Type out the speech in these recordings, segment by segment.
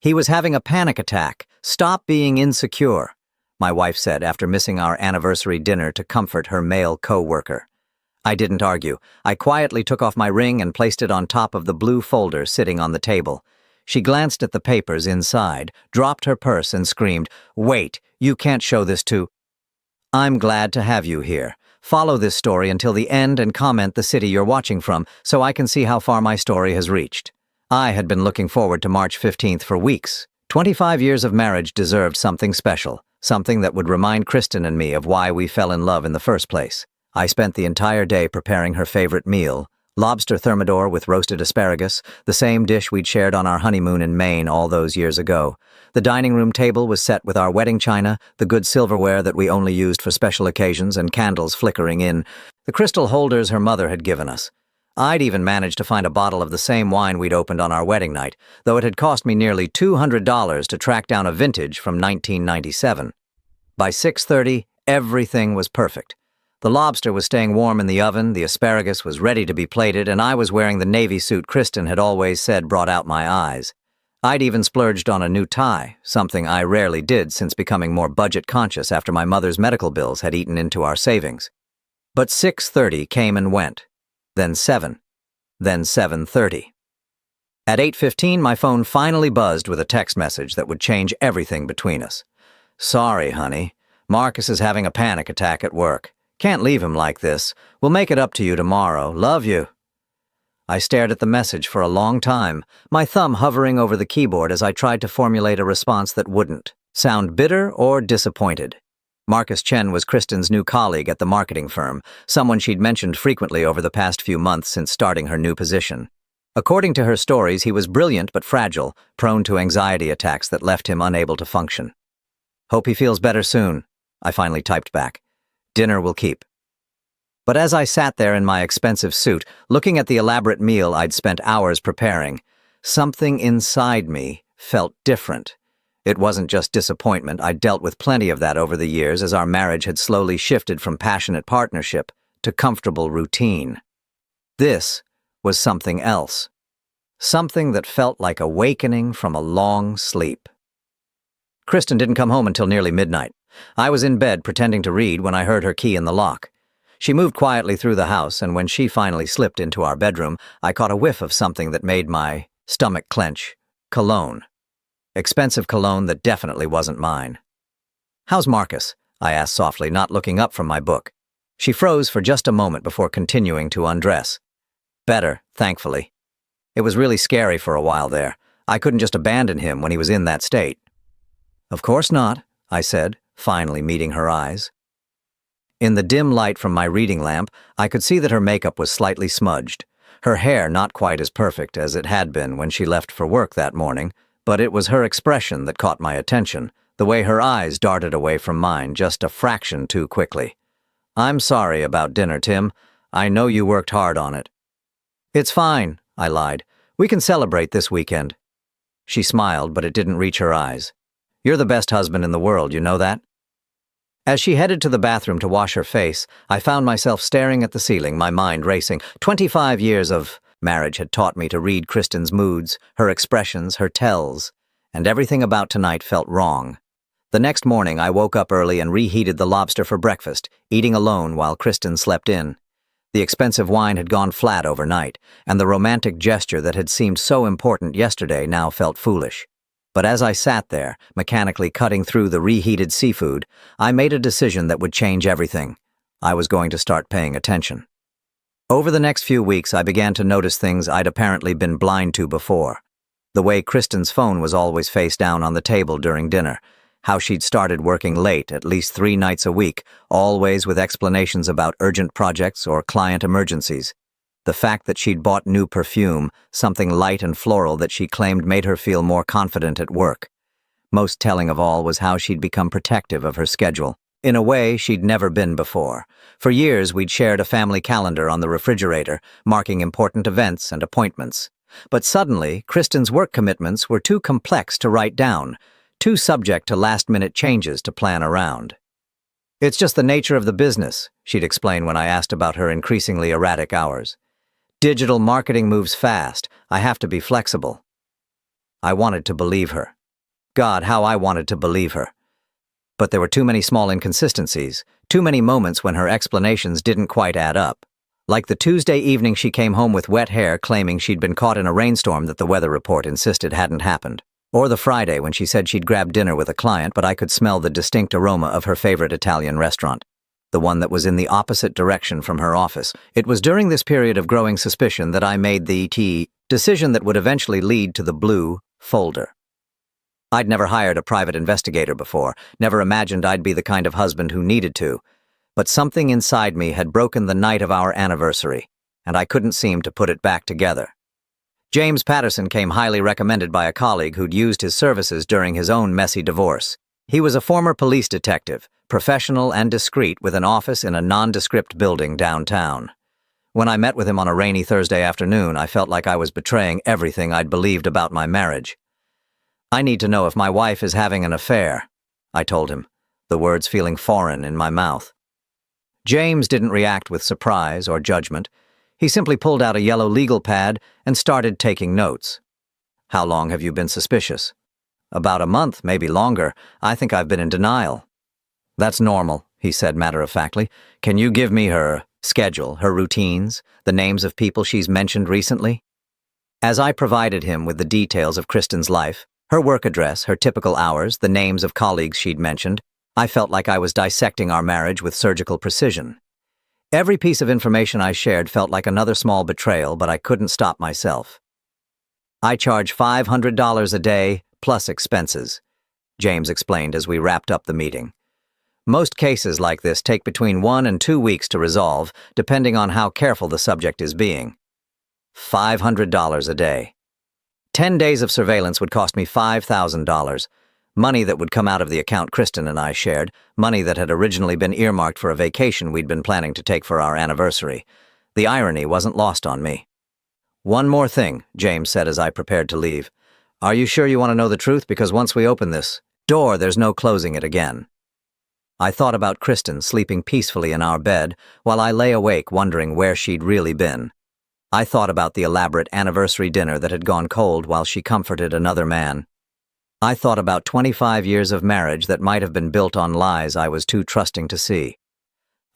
He was having a panic attack. Stop being insecure, my wife said after missing our anniversary dinner to comfort her male co-worker. I didn't argue. I quietly took off my ring and placed it on top of the blue folder sitting on the table. She glanced at the papers inside, dropped her purse and screamed, "Wait, you can't show this to—" "I'm glad to have you here. Follow this story until the end and comment the city you're watching from so I can see how far my story has reached." I had been looking forward to March 15th for weeks. 25 years of marriage deserved something special, something that would remind Kristen and me of why we fell in love in the first place. I spent the entire day preparing her favorite meal, lobster thermidor with roasted asparagus, the same dish we'd shared on our honeymoon in Maine all those years ago. The dining room table was set with our wedding china, the good silverware that we only used for special occasions, and candles flickering in the crystal holders her mother had given us. I'd even managed to find a bottle of the same wine we'd opened on our wedding night, though it had cost me nearly $200 to track down a vintage from 1997. By 6:30, everything was perfect. The lobster was staying warm in the oven, the asparagus was ready to be plated, and I was wearing the navy suit Kristen had always said brought out my eyes. I'd even splurged on a new tie, something I rarely did since becoming more budget-conscious after my mother's medical bills had eaten into our savings. But 6:30 came and went. Then 7. Then 7:30. At 8:15, my phone finally buzzed with a text message that would change everything between us. "Sorry, honey. Marcus is having a panic attack at work. Can't leave him like this. We'll make it up to you tomorrow. Love you." I stared at the message for a long time, my thumb hovering over the keyboard as I tried to formulate a response that wouldn't sound bitter or disappointed. Marcus Chen was Kristen's new colleague at the marketing firm, someone she'd mentioned frequently over the past few months since starting her new position. According to her stories, he was brilliant but fragile, prone to anxiety attacks that left him unable to function. "Hope he feels better soon," I finally typed back. "Dinner will keep." But as I sat there in my expensive suit, looking at the elaborate meal I'd spent hours preparing, something inside me felt different. It wasn't just disappointment. I'd dealt with plenty of that over the years as our marriage had slowly shifted from passionate partnership to comfortable routine. This was something else. Something that felt like awakening from a long sleep. Kristen didn't come home until nearly midnight. I was in bed pretending to read when I heard her key in the lock. She moved quietly through the house, and when she finally slipped into our bedroom, I caught a whiff of something that made my stomach clench. Cologne. Expensive cologne that definitely wasn't mine. "How's Marcus?" I asked softly, not looking up from my book. She froze for just a moment before continuing to undress. "Better, thankfully. It was really scary for a while there. I couldn't just abandon him when he was in that state." "Of course not," I said, finally meeting her eyes. In the dim light from my reading lamp, I could see that her makeup was slightly smudged. Her hair not quite as perfect as it had been when she left for work that morning, but it was her expression that caught my attention, the way her eyes darted away from mine just a fraction too quickly. "I'm sorry about dinner, Tim. I know you worked hard on it." "It's fine," I lied. "We can celebrate this weekend." She smiled, but it didn't reach her eyes. "You're the best husband in the world, you know that?" As she headed to the bathroom to wash her face, I found myself staring at the ceiling, my mind racing. 25 years of marriage had taught me to read Kristen's moods, her expressions, her tells, and everything about tonight felt wrong. The next morning, I woke up early and reheated the lobster for breakfast, eating alone while Kristen slept in. The expensive wine had gone flat overnight, and the romantic gesture that had seemed so important yesterday now felt foolish. But as I sat there, mechanically cutting through the reheated seafood, I made a decision that would change everything. I was going to start paying attention. Over the next few weeks, I began to notice things I'd apparently been blind to before. The way Kristen's phone was always face down on the table during dinner, how she'd started working late at least 3 nights a week, always with explanations about urgent projects or client emergencies. The fact that she'd bought new perfume, something light and floral that she claimed made her feel more confident at work. Most telling of all was how she'd become protective of her schedule, in a way she'd never been before. For years, we'd shared a family calendar on the refrigerator, marking important events and appointments. But suddenly, Kristen's work commitments were too complex to write down, too subject to last-minute changes to plan around. "It's just the nature of the business," she'd explain when I asked about her increasingly erratic hours. "Digital marketing moves fast. I have to be flexible." I wanted to believe her. God, how I wanted to believe her. But there were too many small inconsistencies, too many moments when her explanations didn't quite add up. Like the Tuesday evening she came home with wet hair claiming she'd been caught in a rainstorm that the weather report insisted hadn't happened. Or the Friday when she said she'd grabbed dinner with a client but I could smell the distinct aroma of her favorite Italian restaurant, the one that was in the opposite direction from her office. It was during this period of growing suspicion that I made the decision that would eventually lead to the blue folder. I'd never hired a private investigator before, never imagined I'd be the kind of husband who needed to, but something inside me had broken the night of our anniversary, and I couldn't seem to put it back together. James Patterson came highly recommended by a colleague who'd used his services during his own messy divorce. He was a former police detective, professional and discreet, with an office in a nondescript building downtown. When I met with him on a rainy Thursday afternoon, I felt like I was betraying everything I'd believed about my marriage. "I need to know if my wife is having an affair," I told him, the words feeling foreign in my mouth. James didn't react with surprise or judgment. He simply pulled out a yellow legal pad and started taking notes. "How long have you been suspicious?" "About a month, maybe longer. I think I've been in denial." "That's normal," he said matter-of-factly. "Can you give me her schedule, her routines, the names of people she's mentioned recently?" As I provided him with the details of Kristen's life, her work address, her typical hours, the names of colleagues she'd mentioned, I felt like I was dissecting our marriage with surgical precision. Every piece of information I shared felt like another small betrayal, but I couldn't stop myself. "I charge $500 a day, plus expenses," James explained as we wrapped up the meeting. "Most cases like this take between 1 and 2 weeks to resolve, depending on how careful the subject is being." $500 a day. 10 days of surveillance would cost me $5,000, money that would come out of the account Kristen and I shared, money that had originally been earmarked for a vacation we'd been planning to take for our anniversary. The irony wasn't lost on me. "One more thing," James said as I prepared to leave. "Are you sure you want to know the truth? Because once we open this door, there's no closing it again." I thought about Kristen sleeping peacefully in our bed while I lay awake wondering where she'd really been. I thought about the elaborate anniversary dinner that had gone cold while she comforted another man. I thought about 25 years of marriage that might have been built on lies I was too trusting to see.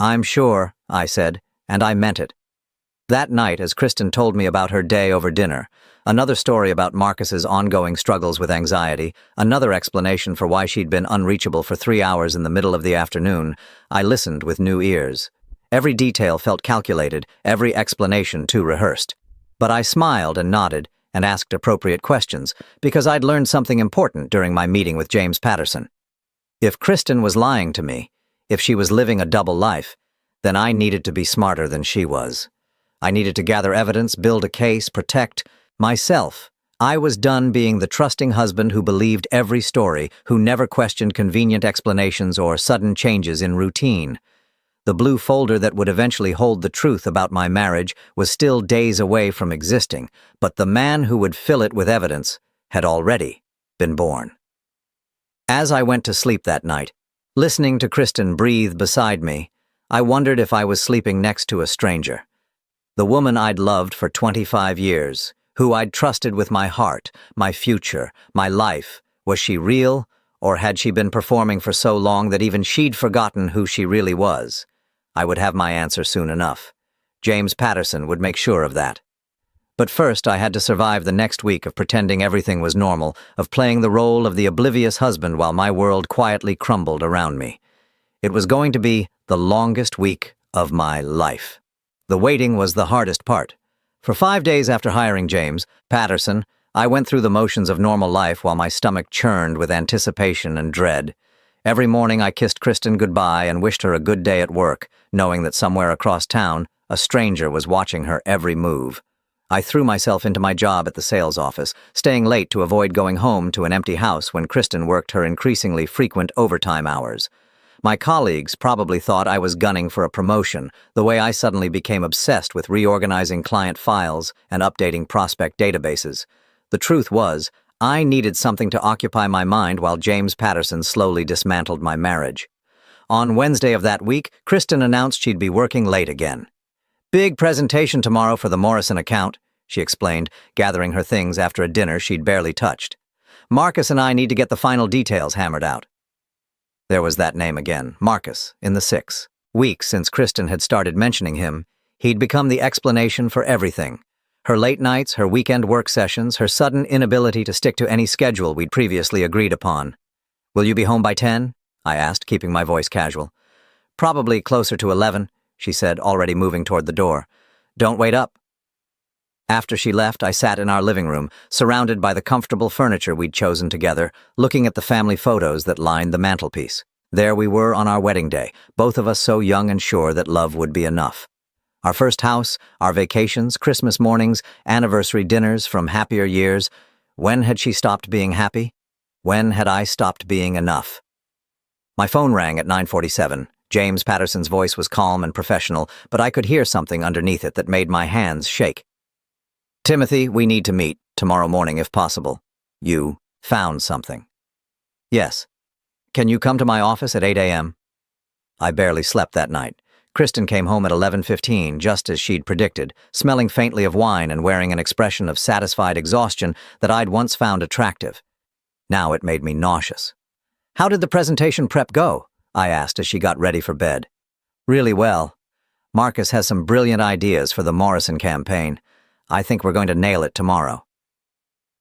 "I'm sure," I said, and I meant it. That night, as Kristen told me about her day over dinner, another story about Marcus's ongoing struggles with anxiety, another explanation for why she'd been unreachable for 3 hours in the middle of the afternoon, I listened with new ears. Every detail felt calculated, every explanation too rehearsed. But I smiled and nodded and asked appropriate questions, because I'd learned something important during my meeting with James Patterson. If Kristen was lying to me, if she was living a double life, then I needed to be smarter than she was. I needed to gather evidence, build a case, protect myself. I was done being the trusting husband who believed every story, who never questioned convenient explanations or sudden changes in routine. The blue folder that would eventually hold the truth about my marriage was still days away from existing, but the man who would fill it with evidence had already been born. As I went to sleep that night, listening to Kristen breathe beside me, I wondered if I was sleeping next to a stranger. The woman I'd loved for 25 years, who I'd trusted with my heart, my future, my life. Was she real, or had she been performing for so long that even she'd forgotten who she really was? I would have my answer soon enough. James Patterson would make sure of that. But first I had to survive the next week of pretending everything was normal, of playing the role of the oblivious husband while my world quietly crumbled around me. It was going to be the longest week of my life. The waiting was the hardest part. For 5 days after hiring James Patterson, I went through the motions of normal life while my stomach churned with anticipation and dread. Every morning I kissed Kristen goodbye and wished her a good day at work, knowing that somewhere across town, a stranger was watching her every move. I threw myself into my job at the sales office, staying late to avoid going home to an empty house when Kristen worked her increasingly frequent overtime hours. My colleagues probably thought I was gunning for a promotion, the way I suddenly became obsessed with reorganizing client files and updating prospect databases. The truth was, I needed something to occupy my mind while James Patterson slowly dismantled my marriage. On Wednesday of that week, Kristen announced she'd be working late again. "Big presentation tomorrow for the Morrison account," she explained, gathering her things after a dinner she'd barely touched. Marcus and I need to get the final details hammered out. There was that name again, Marcus, in the 6 weeks since Kristen had started mentioning him. He'd become the explanation for everything. Her late nights, her weekend work sessions, her sudden inability to stick to any schedule we'd previously agreed upon. "Will you be home by 10?" I asked, keeping my voice casual. "Probably closer to 11, she said, already moving toward the door. "Don't wait up." After she left, I sat in our living room, surrounded by the comfortable furniture we'd chosen together, looking at the family photos that lined the mantelpiece. There we were on our wedding day, both of us so young and sure that love would be enough. Our first house, our vacations, Christmas mornings, anniversary dinners from happier years. When had she stopped being happy? When had I stopped being enough? My phone rang at 9:47. James Patterson's voice was calm and professional, but I could hear something underneath it that made my hands shake. "Timothy, we need to meet, tomorrow morning if possible. You found something." "Yes. Can you come to my office at 8 a.m.? I barely slept that night. Kristen came home at 11:15, just as she'd predicted, smelling faintly of wine and wearing an expression of satisfied exhaustion that I'd once found attractive. Now it made me nauseous. "How did the presentation prep go?" I asked as she got ready for bed. "Really well. Marcus has some brilliant ideas for the Morrison campaign. I think we're going to nail it tomorrow."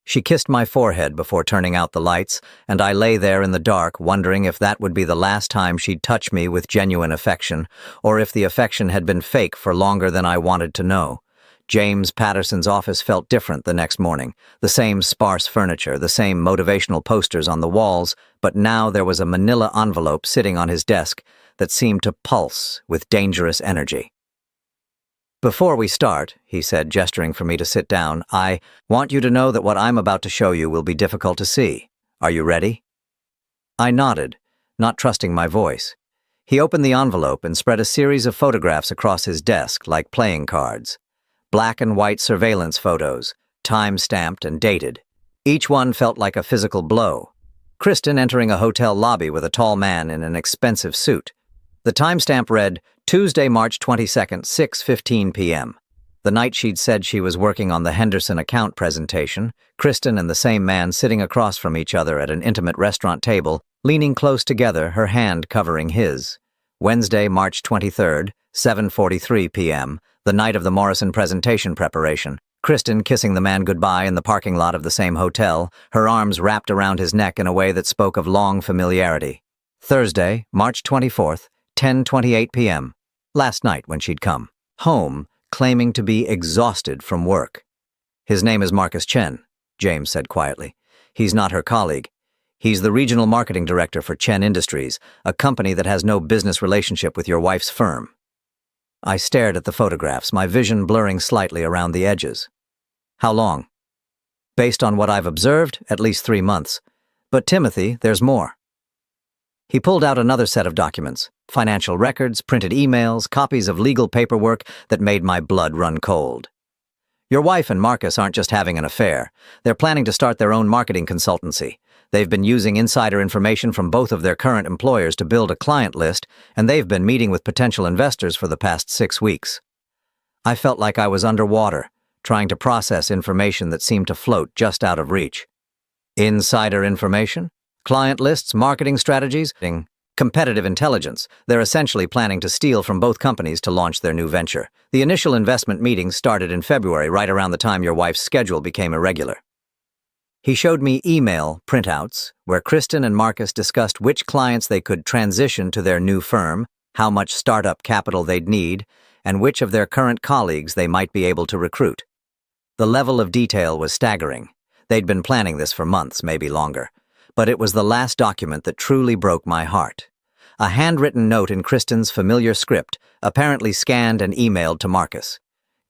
She kissed my forehead before turning out the lights, and I lay there in the dark, wondering if that would be the last time she'd touch me with genuine affection, or if the affection had been fake for longer than I wanted to know. James Patterson's office felt different the next morning. The same sparse furniture, the same motivational posters on the walls, but now there was a manila envelope sitting on his desk that seemed to pulse with dangerous energy. "Before we start," he said, gesturing for me to sit down, "I want you to know that what I'm about to show you will be difficult to see. Are you ready?" I nodded, not trusting my voice. He opened the envelope and spread a series of photographs across his desk like playing cards. Black and white surveillance photos, time-stamped and dated. Each one felt like a physical blow. Kristen entering a hotel lobby with a tall man in an expensive suit. The timestamp read, Tuesday, March 22nd, 6:15 p.m. The night she'd said she was working on the Henderson account presentation, Kristen and the same man sitting across from each other at an intimate restaurant table, leaning close together, her hand covering his. Wednesday, March 23rd, 7:43 p.m., the night of the Morrison presentation preparation. Kristen kissing the man goodbye in the parking lot of the same hotel, her arms wrapped around his neck in a way that spoke of long familiarity. Thursday, March 24th, 10:28 p.m., last night when she'd come home, claiming to be exhausted from work. "His name is Marcus Chen," James said quietly. "He's not her colleague. He's the regional marketing director for Chen Industries, a company that has no business relationship with your wife's firm." I stared at the photographs, my vision blurring slightly around the edges. "How long?" "Based on what I've observed, at least 3 months. But Timothy, there's more." He pulled out another set of documents, financial records, printed emails, copies of legal paperwork that made my blood run cold. "Your wife and Marcus aren't just having an affair. They're planning to start their own marketing consultancy. They've been using insider information from both of their current employers to build a client list, and they've been meeting with potential investors for the past 6 weeks. I felt like I was underwater, trying to process information that seemed to float just out of reach. Insider information? Client lists, marketing strategies, competitive intelligence. They're essentially planning to steal from both companies to launch their new venture. The initial investment meetings started in February, right around the time your wife's schedule became irregular." He showed me email printouts where Kristen and Marcus discussed which clients they could transition to their new firm, how much startup capital they'd need, and which of their current colleagues they might be able to recruit. The level of detail was staggering. They'd been planning this for months, maybe longer. But it was the last document that truly broke my heart. A handwritten note in Kristen's familiar script, apparently scanned and emailed to Marcus.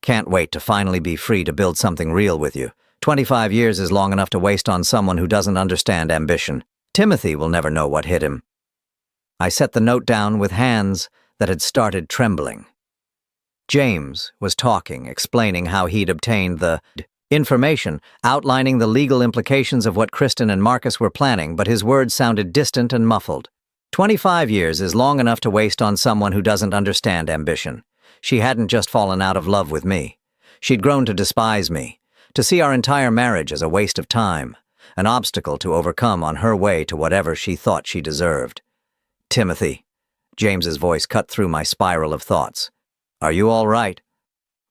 "Can't wait to finally be free to build something real with you. 25 years is long enough to waste on someone who doesn't understand ambition. Timothy will never know what hit him." I set the note down with hands that had started trembling. James was talking, explaining how he'd obtained the information, outlining the legal implications of what Kristen and Marcus were planning, but his words sounded distant and muffled. 25 years is long enough to waste on someone who doesn't understand ambition. She hadn't just fallen out of love with me. She'd grown to despise me, to see our entire marriage as a waste of time, an obstacle to overcome on her way to whatever she thought she deserved. "Timothy," James's voice cut through my spiral of thoughts. "Are you all right?"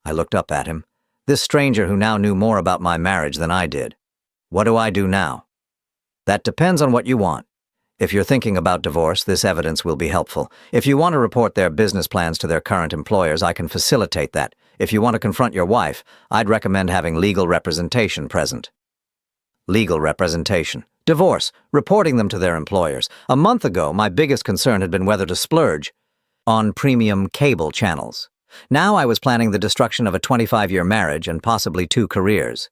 I looked up at him, this stranger who now knew more about my marriage than I did. "What do I do now?" "That depends on what you want. If you're thinking about divorce, this evidence will be helpful. If you want to report their business plans to their current employers, I can facilitate that. If you want to confront your wife, I'd recommend having legal representation present." Legal representation. Divorce. Reporting them to their employers. A month ago, my biggest concern had been whether to splurge on premium cable channels. Now I was planning the destruction of a 25-year marriage and possibly 2 careers.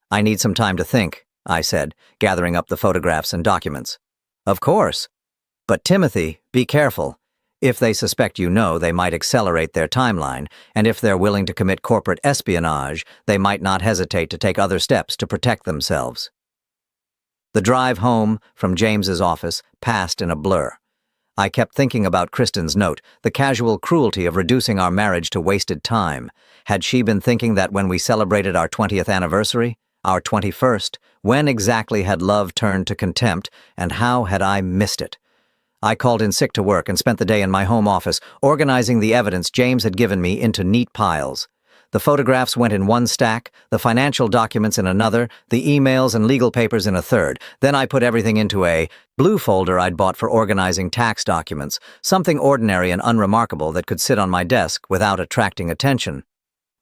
"I need some time to think," I said, gathering up the photographs and documents. "Of course. But Timothy, be careful. If they suspect you know, they might accelerate their timeline, and if they're willing to commit corporate espionage, they might not hesitate to take other steps to protect themselves." The drive home from James's office passed in a blur. I kept thinking about Kristen's note, the casual cruelty of reducing our marriage to wasted time. Had she been thinking that when we celebrated our 20th anniversary, our 21st, when exactly had love turned to contempt, and how had I missed it? I called in sick to work and spent the day in my home office, organizing the evidence James had given me into neat piles. The photographs went in one stack, the financial documents in another, the emails and legal papers in a third. Then I put everything into a blue folder I'd bought for organizing tax documents, something ordinary and unremarkable that could sit on my desk without attracting attention.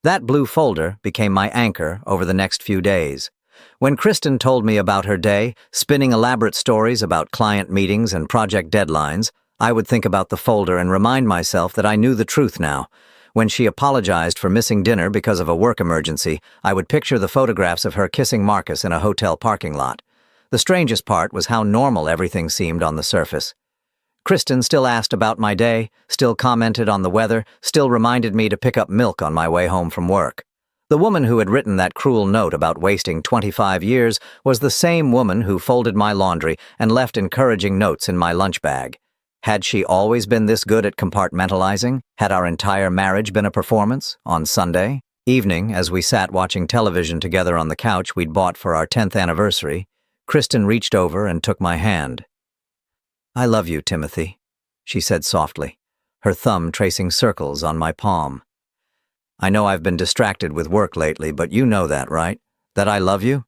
That blue folder became my anchor over the next few days. When Kristen told me about her day, spinning elaborate stories about client meetings and project deadlines, I would think about the folder and remind myself that I knew the truth now. When she apologized for missing dinner because of a work emergency, I would picture the photographs of her kissing Marcus in a hotel parking lot. The strangest part was how normal everything seemed on the surface. Kristen still asked about my day, still commented on the weather, still reminded me to pick up milk on my way home from work. The woman who had written that cruel note about wasting 25 years was the same woman who folded my laundry and left encouraging notes in my lunch bag. Had she always been this good at compartmentalizing? Had our entire marriage been a performance? On Sunday evening, as we sat watching television together on the couch we'd bought for our 10th anniversary, Kristen reached over and took my hand. "I love you, Timothy," she said softly, her thumb tracing circles on my palm. "I know I've been distracted with work lately, but you know that, right? That I love you?"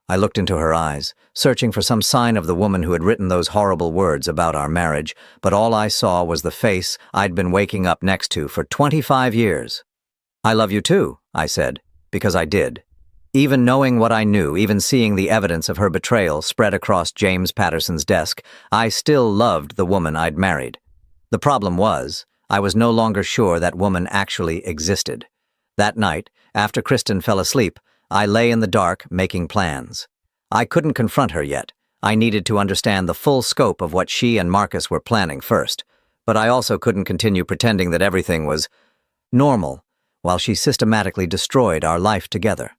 I looked into her eyes, searching for some sign of the woman who had written those horrible words about our marriage, but all I saw was the face I'd been waking up next to for 25 years. "I love you too," I said, because I did. Even knowing what I knew, even seeing the evidence of her betrayal spread across James Patterson's desk, I still loved the woman I'd married. The problem was, I was no longer sure that woman actually existed. That night, after Kristen fell asleep, I lay in the dark making plans. I couldn't confront her yet. I needed to understand the full scope of what she and Marcus were planning first. But I also couldn't continue pretending that everything was normal while she systematically destroyed our life together.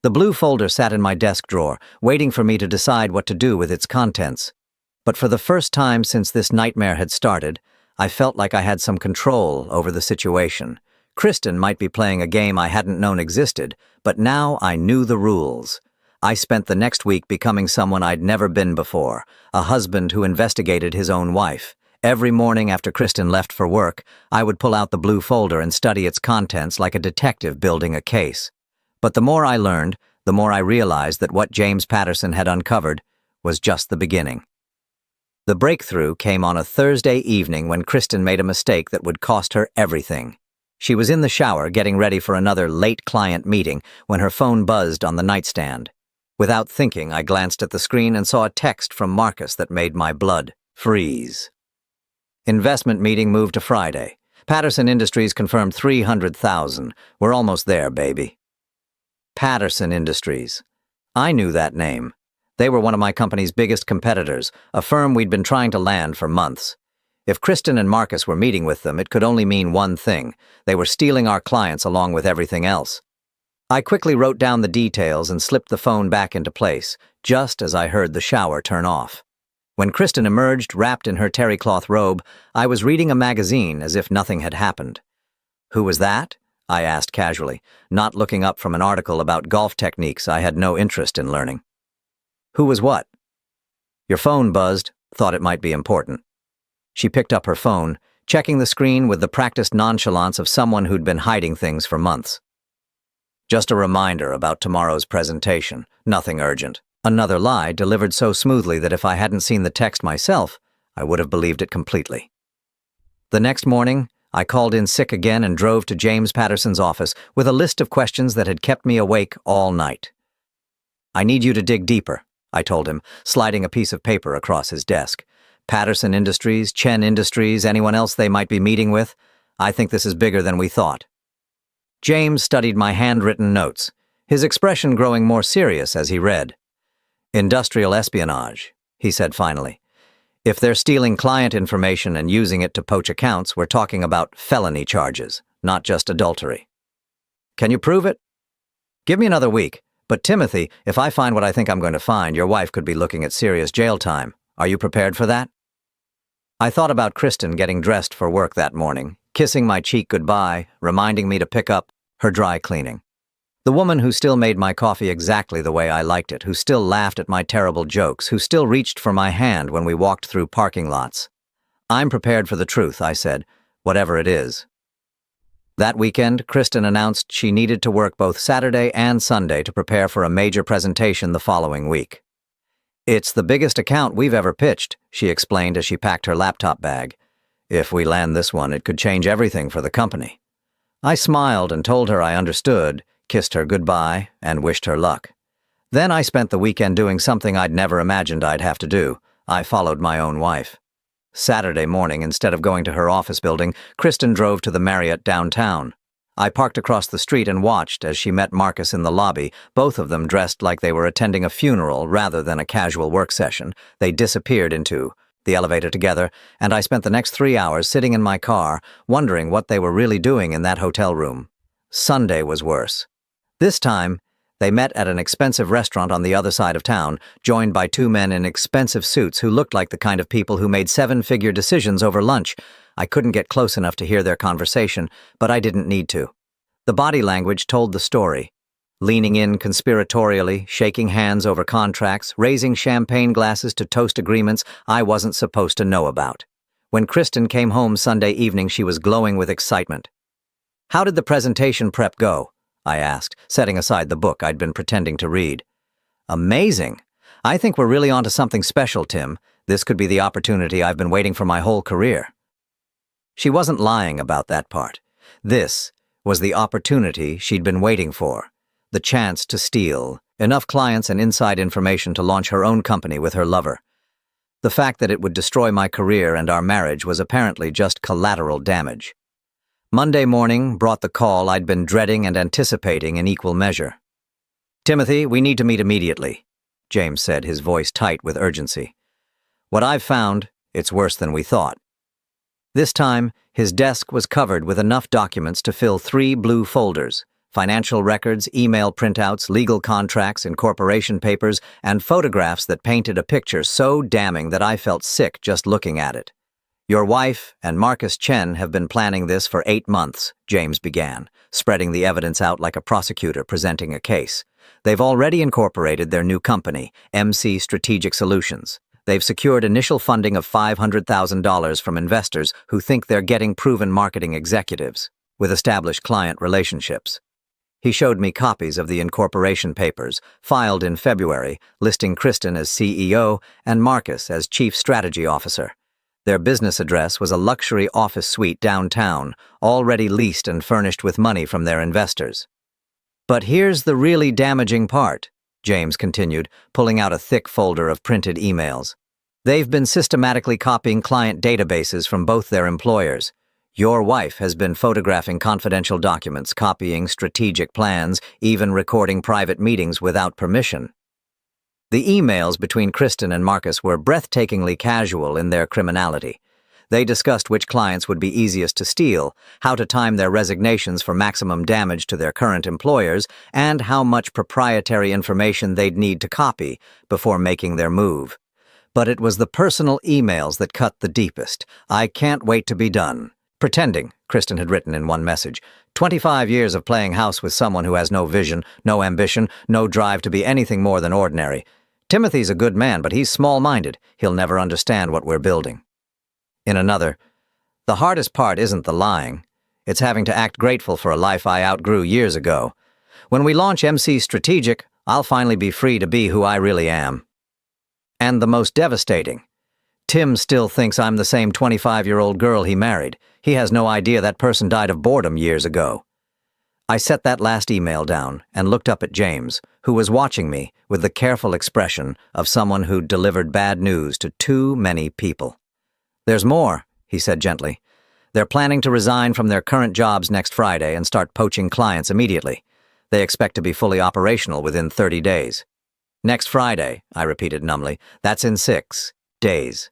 The blue folder sat in my desk drawer, waiting for me to decide what to do with its contents. But for the first time since this nightmare had started, I felt like I had some control over the situation. Kristen might be playing a game I hadn't known existed, but now I knew the rules. I spent the next week becoming someone I'd never been before, a husband who investigated his own wife. Every morning after Kristen left for work, I would pull out the blue folder and study its contents like a detective building a case. But the more I learned, the more I realized that what James Patterson had uncovered was just the beginning. The breakthrough came on a Thursday evening when Kristen made a mistake that would cost her everything. She was in the shower getting ready for another late client meeting when her phone buzzed on the nightstand. Without thinking, I glanced at the screen and saw a text from Marcus that made my blood freeze. Investment meeting moved to Friday. Patterson Industries confirmed 300,000. We're almost there, baby. Patterson Industries. I knew that name. They were one of my company's biggest competitors, a firm we'd been trying to land for months. If Kristen and Marcus were meeting with them, it could only mean one thing. They were stealing our clients along with everything else. I quickly wrote down the details and slipped the phone back into place, just as I heard the shower turn off. When Kristen emerged, wrapped in her terry cloth robe, I was reading a magazine as if nothing had happened. "Who was that?" I asked casually, not looking up from an article about golf techniques I had no interest in learning. Who was what? Your phone buzzed. Thought it might be important. She picked up her phone, checking the screen with the practiced nonchalance of someone who'd been hiding things for months. Just a reminder about tomorrow's presentation. Nothing urgent. Another lie delivered so smoothly that if I hadn't seen the text myself, I would have believed it completely. The next morning, I called in sick again and drove to James Patterson's office with a list of questions that had kept me awake all night. I need you to dig deeper, I told him, sliding a piece of paper across his desk. Patterson Industries, Chen Industries, anyone else they might be meeting with? I think this is bigger than we thought. James studied my handwritten notes, his expression growing more serious as he read. Industrial espionage, he said finally. If they're stealing client information and using it to poach accounts, we're talking about felony charges, not just adultery. Can you prove it? Give me another week. But Timothy, if I find what I think I'm going to find, your wife could be looking at serious jail time. Are you prepared for that? I thought about Kristen getting dressed for work that morning, kissing my cheek goodbye, reminding me to pick up her dry cleaning. The woman who still made my coffee exactly the way I liked it, who still laughed at my terrible jokes, who still reached for my hand when we walked through parking lots. I'm prepared for the truth, I said, whatever it is. That weekend, Kristen announced she needed to work both Saturday and Sunday to prepare for a major presentation the following week. It's the biggest account we've ever pitched, she explained as she packed her laptop bag. If we land this one, it could change everything for the company. I smiled and told her I understood, kissed her goodbye, and wished her luck. Then I spent the weekend doing something I'd never imagined I'd have to do. I followed my own wife. Saturday morning, instead of going to her office building, Kristen drove to the Marriott downtown. I parked across the street and watched as she met Marcus in the lobby, both of them dressed like they were attending a funeral rather than a casual work session. They disappeared into the elevator together, and I spent the next 3 hours sitting in my car, wondering what they were really doing in that hotel room. Sunday was worse. This time, they met at an expensive restaurant on the other side of town, joined by 2 men in expensive suits who looked like the kind of people who made 7-figure decisions over lunch. I couldn't get close enough to hear their conversation, but I didn't need to. The body language told the story. Leaning in conspiratorially, shaking hands over contracts, raising champagne glasses to toast agreements I wasn't supposed to know about. When Kristen came home Sunday evening, she was glowing with excitement. How did the presentation prep go? I asked, setting aside the book I'd been pretending to read. Amazing. I think we're really onto something special, Tim. This could be the opportunity I've been waiting for my whole career. She wasn't lying about that part. This was the opportunity she'd been waiting for. The chance to steal enough clients and inside information to launch her own company with her lover. The fact that it would destroy my career and our marriage was apparently just collateral damage. Monday morning brought the call I'd been dreading and anticipating in equal measure. Timothy, we need to meet immediately, James said, his voice tight with urgency. What I've found, it's worse than we thought. This time, his desk was covered with enough documents to fill 3 blue folders: financial records, email printouts, legal contracts, incorporation papers, and photographs that painted a picture so damning that I felt sick just looking at it. Your wife and Marcus Chen have been planning this for 8 months, James began, spreading the evidence out like a prosecutor presenting a case. They've already incorporated their new company, MC Strategic Solutions. They've secured initial funding of $500,000 from investors who think they're getting proven marketing executives with established client relationships. He showed me copies of the incorporation papers, filed in February, listing Kristen as CEO and Marcus as Chief Strategy Officer. Their business address was a luxury office suite downtown, already leased and furnished with money from their investors. But here's the really damaging part, James continued, pulling out a thick folder of printed emails. They've been systematically copying client databases from both their employers. Your wife has been photographing confidential documents, copying strategic plans, even recording private meetings without permission. The emails between Kristen and Marcus were breathtakingly casual in their criminality. They discussed which clients would be easiest to steal, how to time their resignations for maximum damage to their current employers, and how much proprietary information they'd need to copy before making their move. But it was the personal emails that cut the deepest. I can't wait to be done. Pretending, Kristen had written in one message. 25 years of playing house with someone who has no vision, no ambition, no drive to be anything more than ordinary. Timothy's a good man, but he's small-minded. He'll never understand what we're building. In another, the hardest part isn't the lying. It's having to act grateful for a life I outgrew years ago. When we launch MC Strategic, I'll finally be free to be who I really am. And the most devastating, Tim still thinks I'm the same 25-year-old girl he married. He has no idea that person died of boredom years ago. I set that last email down and looked up at James, who was watching me with the careful expression of someone who'd delivered bad news to too many people. "There's more," he said gently. "They're planning to resign from their current jobs next Friday and start poaching clients immediately. They expect to be fully operational within 30 days. Next Friday," I repeated numbly. "That's in 6 days.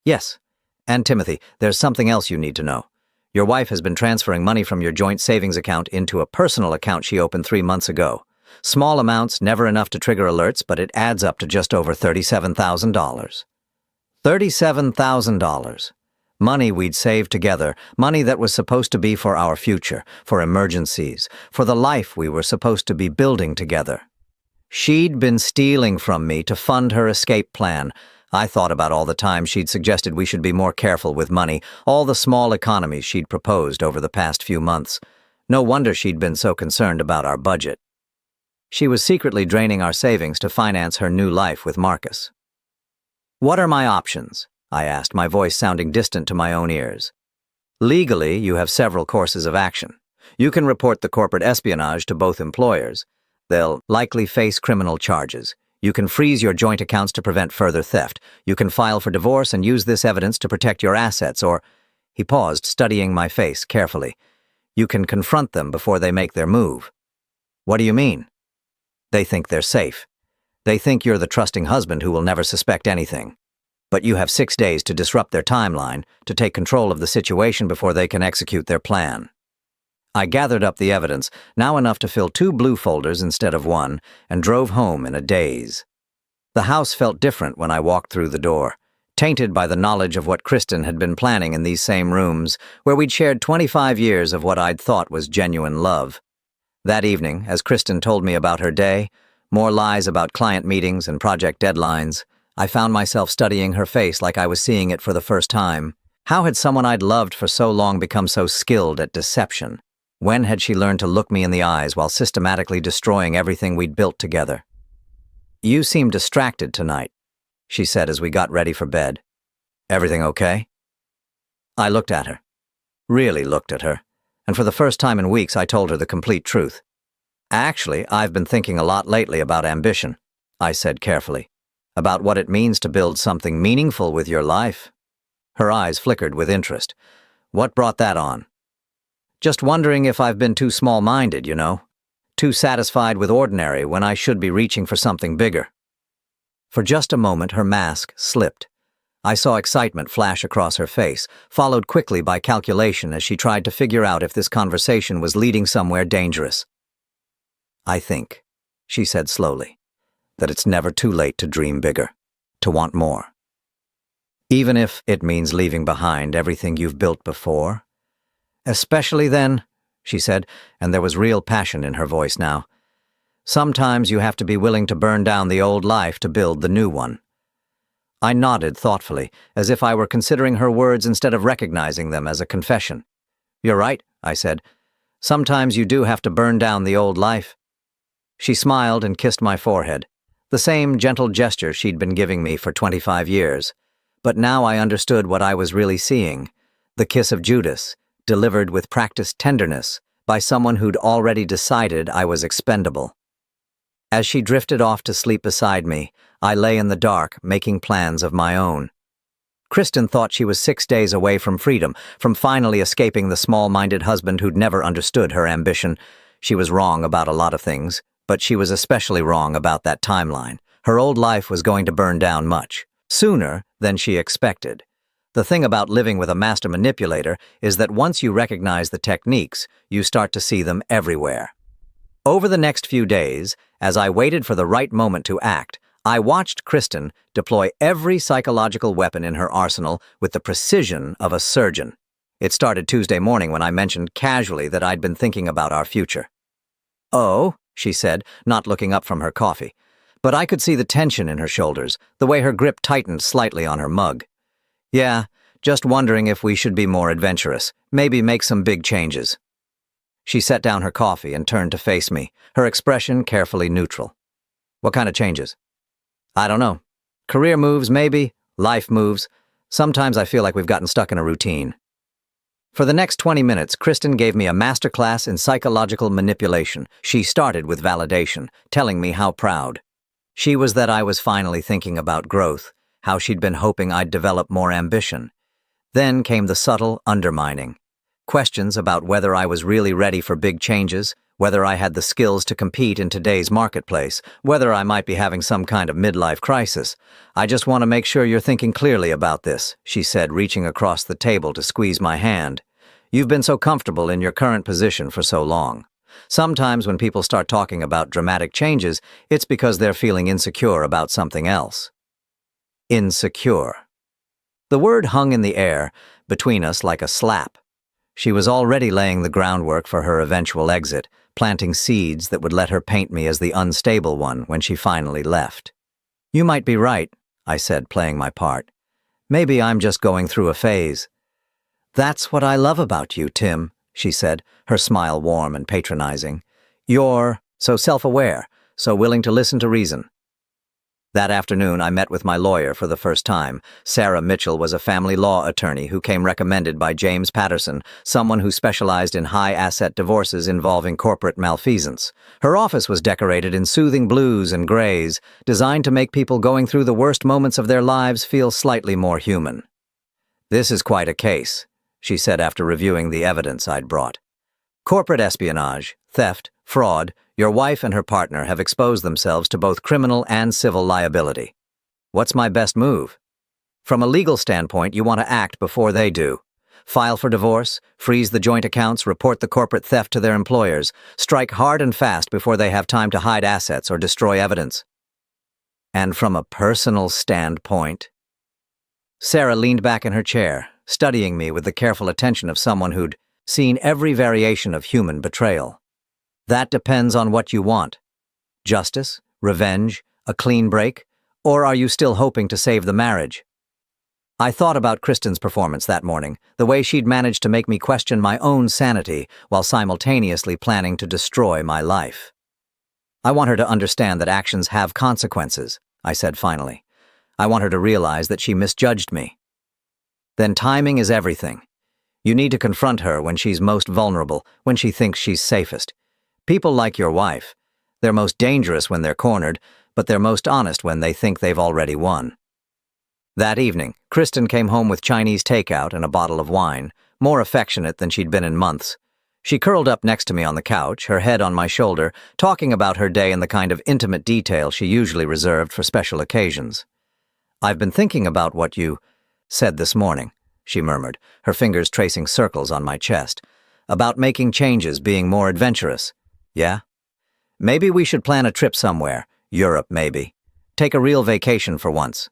Yes, and Timothy, there's something else you need to know. Your wife has been transferring money from your joint savings account into a personal account she opened 3 months ago. Small amounts, never enough to trigger alerts, but it adds up to just over $37,000. $37,000. Money we'd saved together, money that was supposed to be for our future, for emergencies, for the life we were supposed to be building together. She'd been stealing from me to fund her escape plan. I thought about all the times she'd suggested we should be more careful with money, all the small economies she'd proposed over the past few months. No wonder she'd been so concerned about our budget. She was secretly draining our savings to finance her new life with Marcus. "What are my options?" I asked, my voice sounding distant to my own ears. "Legally, you have several courses of action. You can report the corporate espionage to both employers. They'll likely face criminal charges. You can freeze your joint accounts to prevent further theft. You can file for divorce and use this evidence to protect your assets, or—" He paused, studying my face carefully. "You can confront them before they make their move." "What do you mean?" "They think they're safe. They think you're the trusting husband who will never suspect anything. But you have 6 days to disrupt their timeline, to take control of the situation before they can execute their plan." I gathered up the evidence, now enough to fill 2 blue folders instead of 1, and drove home in a daze. The house felt different when I walked through the door, tainted by the knowledge of what Kristen had been planning in these same rooms, where we'd shared 25 years of what I'd thought was genuine love. That evening, as Kristen told me about her day, more lies about client meetings and project deadlines, I found myself studying her face like I was seeing it for the first time. How had someone I'd loved for so long become so skilled at deception? When had she learned to look me in the eyes while systematically destroying everything we'd built together? "You seem distracted tonight," she said as we got ready for bed. "Everything okay?" I looked at her. Really looked at her. And for the first time in weeks, I told her the complete truth. "Actually, I've been thinking a lot lately about ambition," I said carefully. "About what it means to build something meaningful with your life." Her eyes flickered with interest. "What brought that on?" "Just wondering if I've been too small-minded, you know. Too satisfied with ordinary when I should be reaching for something bigger." For just a moment, her mask slipped. I saw excitement flash across her face, followed quickly by calculation as she tried to figure out if this conversation was leading somewhere dangerous. "I think," she said slowly, "that it's never too late to dream bigger, to want more. Even if it means leaving behind everything you've built before. Especially then," she said, and there was real passion in her voice now. "Sometimes you have to be willing to burn down the old life to build the new one." I nodded thoughtfully, as if I were considering her words instead of recognizing them as a confession. "You're right," I said. "Sometimes you do have to burn down the old life." She smiled and kissed my forehead, the same gentle gesture she'd been giving me for 25 years. But now I understood what I was really seeing, the kiss of Judas, delivered with practiced tenderness by someone who'd already decided I was expendable. As she drifted off to sleep beside me, I lay in the dark, making plans of my own. Kristen thought she was 6 days away from freedom, from finally escaping the small-minded husband who'd never understood her ambition. She was wrong about a lot of things, but she was especially wrong about that timeline. Her old life was going to burn down much sooner than she expected. The thing about living with a master manipulator is that once you recognize the techniques, you start to see them everywhere. Over the next few days, as I waited for the right moment to act, I watched Kristen deploy every psychological weapon in her arsenal with the precision of a surgeon. It started Tuesday morning when I mentioned casually that I'd been thinking about our future. "Oh," she said, not looking up from her coffee. but I could see the tension in her shoulders, the way her grip tightened slightly on her mug. Yeah, just wondering if we should be more adventurous, maybe make some big changes. She set down her coffee and turned to face me, her expression carefully neutral. What kind of changes? I don't know. Career moves, maybe. Life moves. Sometimes I feel like we've gotten stuck in a routine. For the next 20 minutes, Kristen gave me a masterclass in psychological manipulation. She started with validation, telling me how proud she was that I was finally thinking about growth, how she'd been hoping I'd develop more ambition. Then came the subtle undermining. Questions about whether I was really ready for big changes, whether I had the skills to compete in today's marketplace, whether I might be having some kind of midlife crisis. I just want to make sure you're thinking clearly about this, she said, reaching across the table to squeeze my hand. You've been so comfortable in your current position for so long. Sometimes when people start talking about dramatic changes, it's because they're feeling insecure about something else. Insecure. The word hung in the air between us like a slap. She was already laying the groundwork for her eventual exit, planting seeds that would let her paint me as the unstable one when she finally left. You might be right, I said, playing my part. Maybe I'm just going through a phase. That's what I love about you, Tim, she said, her smile warm and patronizing. You're so self-aware, so willing to listen to reason. That afternoon, I met with my lawyer for the first time. Sarah Mitchell was a family law attorney who came recommended by James Patterson, someone who specialized in high-asset divorces involving corporate malfeasance. Her office was decorated in soothing blues and grays, designed to make people going through the worst moments of their lives feel slightly more human. This is quite a case, she said after reviewing the evidence I'd brought. Corporate espionage, theft, fraud, your wife and her partner have exposed themselves to both criminal and civil liability. What's my best move? From a legal standpoint, you want to act before they do. File for divorce, freeze the joint accounts, report the corporate theft to their employers, strike hard and fast before they have time to hide assets or destroy evidence. And from a personal standpoint? Sarah leaned back in her chair, studying me with the careful attention of someone who'd seen every variation of human betrayal. That depends on what you want. Justice, revenge, a clean break, or are you still hoping to save the marriage? I thought about Kristen's performance that morning, the way she'd managed to make me question my own sanity while simultaneously planning to destroy my life. I want her to understand that actions have consequences, I said finally. I want her to realize that she misjudged me. Then timing is everything. You need to confront her when she's most vulnerable, when she thinks she's safest. People like your wife, they're most dangerous when they're cornered, but they're most honest when they think they've already won. That evening, Kristen came home with Chinese takeout and a bottle of wine, more affectionate than she'd been in months. She curled up next to me on the couch, her head on my shoulder, talking about her day in the kind of intimate detail she usually reserved for special occasions. I've been thinking about what you said this morning, she murmured, her fingers tracing circles on my chest, about making changes, being more adventurous. Yeah? Maybe we should plan a trip somewhere, Europe maybe. Take a real vacation for once.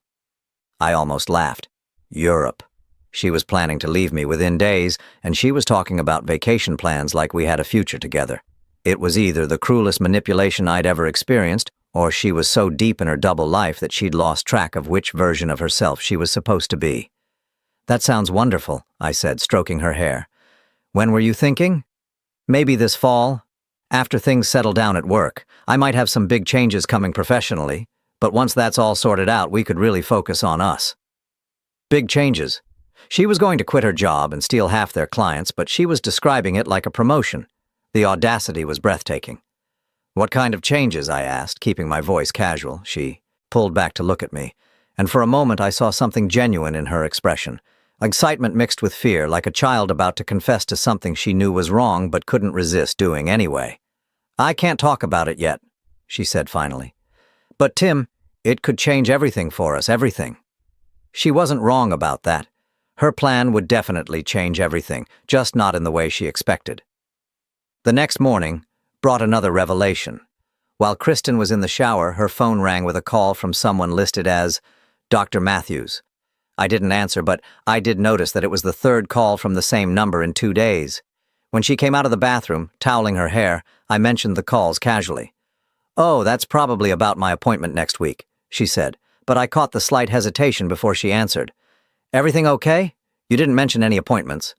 I almost laughed. Europe. She was planning to leave me within days, and she was talking about vacation plans like we had a future together. It was either the cruelest manipulation I'd ever experienced, or she was so deep in her double life that she'd lost track of which version of herself she was supposed to be. That sounds wonderful, I said, stroking her hair. When were you thinking? Maybe this fall? After things settle down at work, I might have some big changes coming professionally, but once that's all sorted out, we could really focus on us. Big changes. She was going to quit her job and steal half their clients, but she was describing it like a promotion. The audacity was breathtaking. What kind of changes, I asked, keeping my voice casual. She pulled back to look at me, and for a moment I saw something genuine in her expression. Excitement mixed with fear, like a child about to confess to something she knew was wrong but couldn't resist doing anyway. I can't talk about it yet, she said finally. But Tim, it could change everything for us, everything. She wasn't wrong about that. Her plan would definitely change everything, just not in the way she expected. The next morning brought another revelation. While Kristen was in the shower, her phone rang with a call from someone listed as Dr. Matthews. I didn't answer, but I did notice that it was the third call from the same number in 2 days. When she came out of the bathroom, toweling her hair, I mentioned the calls casually. "Oh, that's probably about my appointment next week," she said, but I caught the slight hesitation before she answered. "Everything okay? You didn't mention any appointments."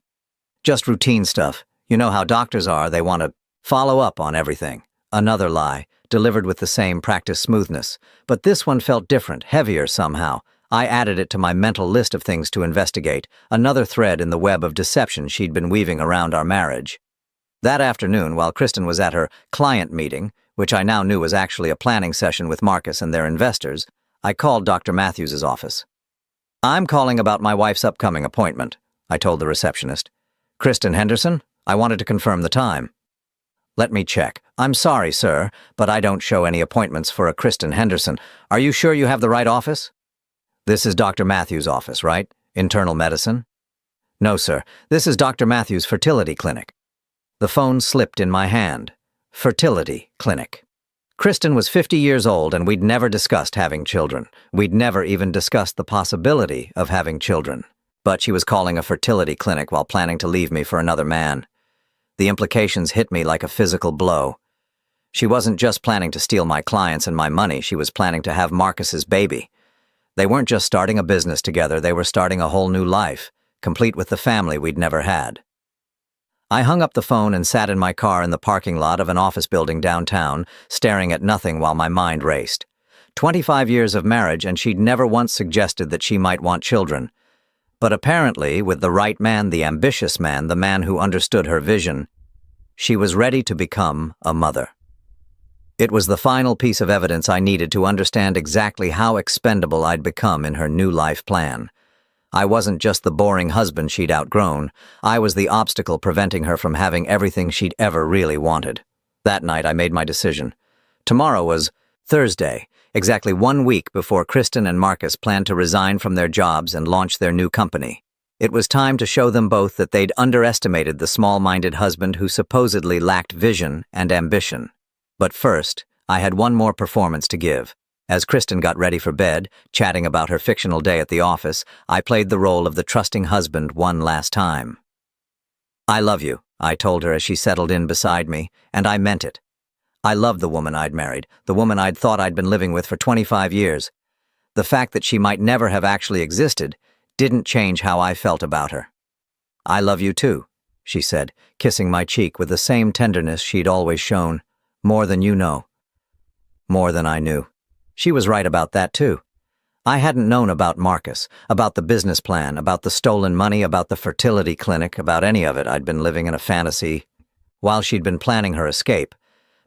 "Just routine stuff. You know how doctors are, they want to follow up on everything." Another lie, delivered with the same practiced smoothness. But this one felt different, heavier somehow. I added it to my mental list of things to investigate, another thread in the web of deception she'd been weaving around our marriage. That afternoon, while Kristen was at her client meeting, which I now knew was actually a planning session with Marcus and their investors, I called Dr. Matthews's office. "I'm calling about my wife's upcoming appointment," I told the receptionist. "Kristen Henderson? I wanted to confirm the time." "Let me check. I'm sorry, sir, but I don't show any appointments for a Kristen Henderson. Are you sure you have the right office?" "This is Dr. Matthews' office, right? Internal medicine?" "No, sir. This is Dr. Matthews' fertility clinic." The phone slipped in my hand. Fertility clinic. Kristen was 50 years old and we'd never discussed having children. We'd never even discussed the possibility of having children. But she was calling a fertility clinic while planning to leave me for another man. The implications hit me like a physical blow. She wasn't just planning to steal my clients and my money, she was planning to have Marcus's baby. They weren't just starting a business together, they were starting a whole new life, complete with the family we'd never had. I hung up the phone and sat in my car in the parking lot of an office building downtown, staring at nothing while my mind raced. 25 years of marriage, and she'd never once suggested that she might want children. But apparently, with the right man, the ambitious man, the man who understood her vision, she was ready to become a mother. It was the final piece of evidence I needed to understand exactly how expendable I'd become in her new life plan. I wasn't just the boring husband she'd outgrown. I was the obstacle preventing her from having everything she'd ever really wanted. That night, I made my decision. Tomorrow was Thursday, exactly 1 week before Kristen and Marcus planned to resign from their jobs and launch their new company. It was time to show them both that they'd underestimated the small-minded husband who supposedly lacked vision and ambition. But first, I had one more performance to give. As Kristen got ready for bed, chatting about her fictional day at the office, I played the role of the trusting husband one last time. "I love you," I told her as she settled in beside me, and I meant it. I loved the woman I'd married, the woman I'd thought I'd been living with for 25 years. The fact that she might never have actually existed didn't change how I felt about her. "I love you too," she said, kissing my cheek with the same tenderness she'd always shown. "More than you know." More than I knew. She was right about that too. I hadn't known about Marcus, about the business plan, about the stolen money, about the fertility clinic, about any of it. I'd been living in a fantasy while she'd been planning her escape.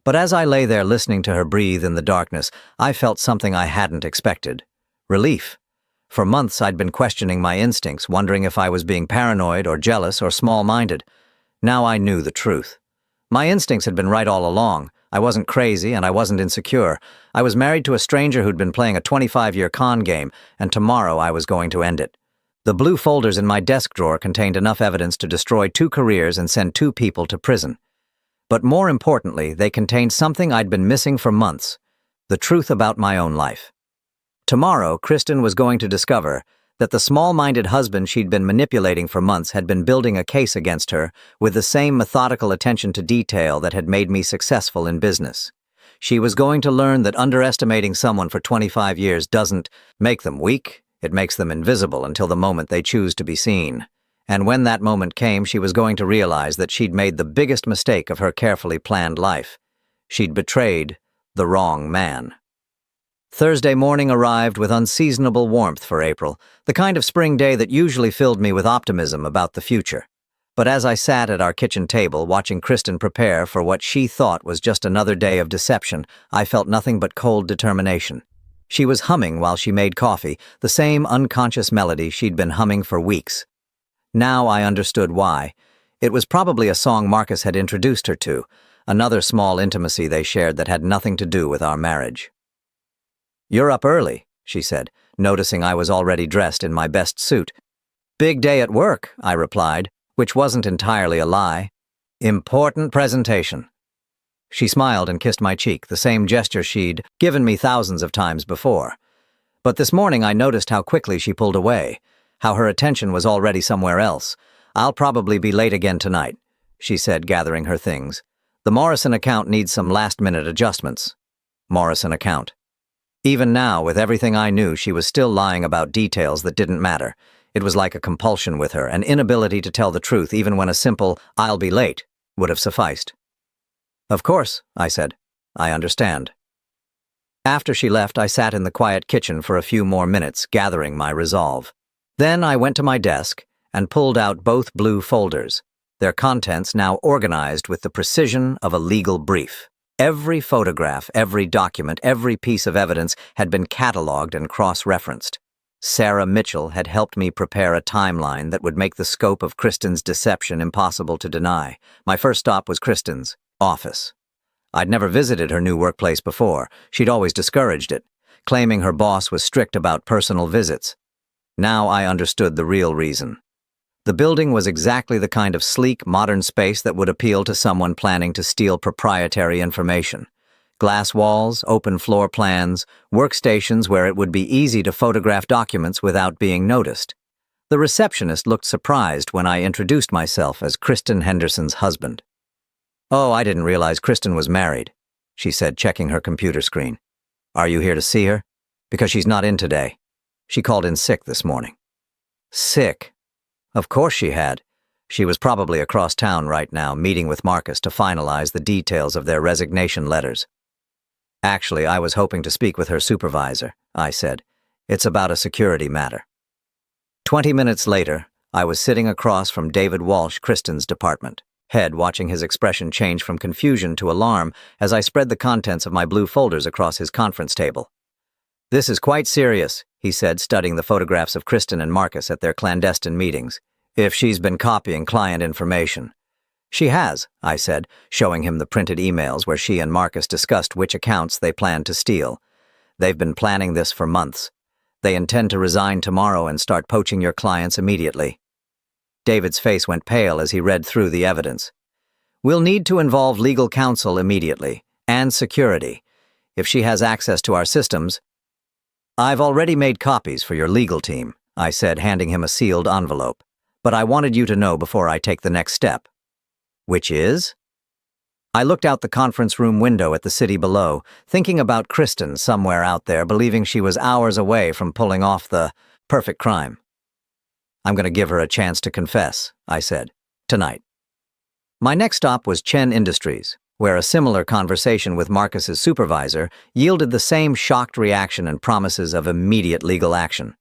But as I lay there listening to her breathe in the darkness, I felt something I hadn't expected. Relief. For months I'd been questioning my instincts, wondering if I was being paranoid or jealous or small-minded. Now I knew the truth. My instincts had been right all along. I wasn't crazy and I wasn't insecure. I was married to a stranger who'd been playing a 25-year con game, and tomorrow I was going to end it. The blue folders in my desk drawer contained enough evidence to destroy 2 careers and send 2 people to prison. But more importantly, they contained something I'd been missing for months: the truth about my own life. Tomorrow, Kristen was going to discover that the small-minded husband she'd been manipulating for months had been building a case against her with the same methodical attention to detail that had made me successful in business. She was going to learn that underestimating someone for 25 years doesn't make them weak, it makes them invisible until the moment they choose to be seen. And when that moment came, she was going to realize that she'd made the biggest mistake of her carefully planned life. She'd betrayed the wrong man. Thursday morning arrived with unseasonable warmth for April, the kind of spring day that usually filled me with optimism about the future. But as I sat at our kitchen table watching Kristen prepare for what she thought was just another day of deception, I felt nothing but cold determination. She was humming while she made coffee, the same unconscious melody she'd been humming for weeks. Now I understood why. It was probably a song Marcus had introduced her to, another small intimacy they shared that had nothing to do with our marriage. "You're up early," she said, noticing I was already dressed in my best suit. "Big day at work," I replied, which wasn't entirely a lie. "Important presentation." She smiled and kissed my cheek, the same gesture she'd given me thousands of times before. But this morning I noticed how quickly she pulled away, how her attention was already somewhere else. "I'll probably be late again tonight," she said, gathering her things. "The Morrison account needs some last-minute adjustments." Morrison account. Even now, with everything I knew, she was still lying about details that didn't matter. It was like a compulsion with her, an inability to tell the truth even when a simple, "I'll be late," would have sufficed. "Of course," I said. "I understand." After she left, I sat in the quiet kitchen for a few more minutes, gathering my resolve. Then I went to my desk and pulled out both blue folders, their contents now organized with the precision of a legal brief. Every photograph, every document, every piece of evidence had been cataloged and cross-referenced. Sarah Mitchell had helped me prepare a timeline that would make the scope of Kristen's deception impossible to deny. My first stop was Kristen's office. I'd never visited her new workplace before. She'd always discouraged it, claiming her boss was strict about personal visits. Now I understood the real reason. The building was exactly the kind of sleek, modern space that would appeal to someone planning to steal proprietary information. Glass walls, open floor plans, workstations where it would be easy to photograph documents without being noticed. The receptionist looked surprised when I introduced myself as Kristen Henderson's husband. "Oh, I didn't realize Kristen was married," she said, checking her computer screen. "Are you here to see her? Because she's not in today. She called in sick this morning." Sick? Of course she had. She was probably across town right now, meeting with Marcus to finalize the details of their resignation letters. "Actually, I was hoping to speak with her supervisor," I said. "It's about a security matter." 20 minutes later, I was sitting across from David Walsh, Kristen's department head, watching his expression change from confusion to alarm as I spread the contents of my blue folders across his conference table. "This is quite serious," he said, studying the photographs of Kristen and Marcus at their clandestine meetings. "If she's been copying client information." "She has," I said, showing him the printed emails where she and Marcus discussed which accounts they planned to steal. "They've been planning this for months. They intend to resign tomorrow and start poaching your clients immediately." David's face went pale as he read through the evidence. "We'll need to involve legal counsel immediately, and security. If she has access to our systems—" "I've already made copies for your legal team," I said, handing him a sealed envelope. "But I wanted you to know before I take the next step." "Which is?" I looked out the conference room window at the city below, thinking about Kristen somewhere out there, believing she was hours away from pulling off the perfect crime. "I'm going to give her a chance to confess," I said. "Tonight." My next stop was Chen Industries, where a similar conversation with Marcus's supervisor yielded the same shocked reaction and promises of immediate legal action.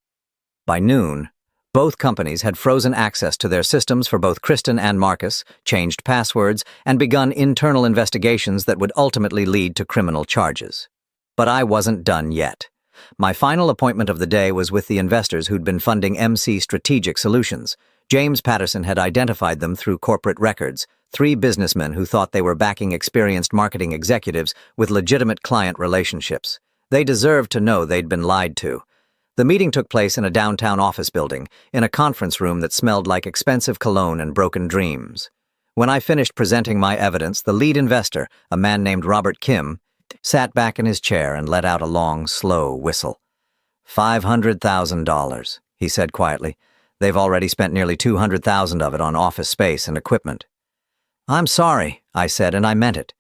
By noon, both companies had frozen access to their systems for both Kristen and Marcus, changed passwords, and begun internal investigations that would ultimately lead to criminal charges. But I wasn't done yet. My final appointment of the day was with the investors who'd been funding MC Strategic Solutions. James Patterson had identified them through corporate records, 3 businessmen who thought they were backing experienced marketing executives with legitimate client relationships. They deserved to know they'd been lied to. The meeting took place in a downtown office building, in a conference room that smelled like expensive cologne and broken dreams. When I finished presenting my evidence, the lead investor, a man named Robert Kim, sat back in his chair and let out a long, slow whistle. $500,000, he said quietly. "They've already spent nearly $200,000 of it on office space and equipment." "I'm sorry," I said, and I meant it.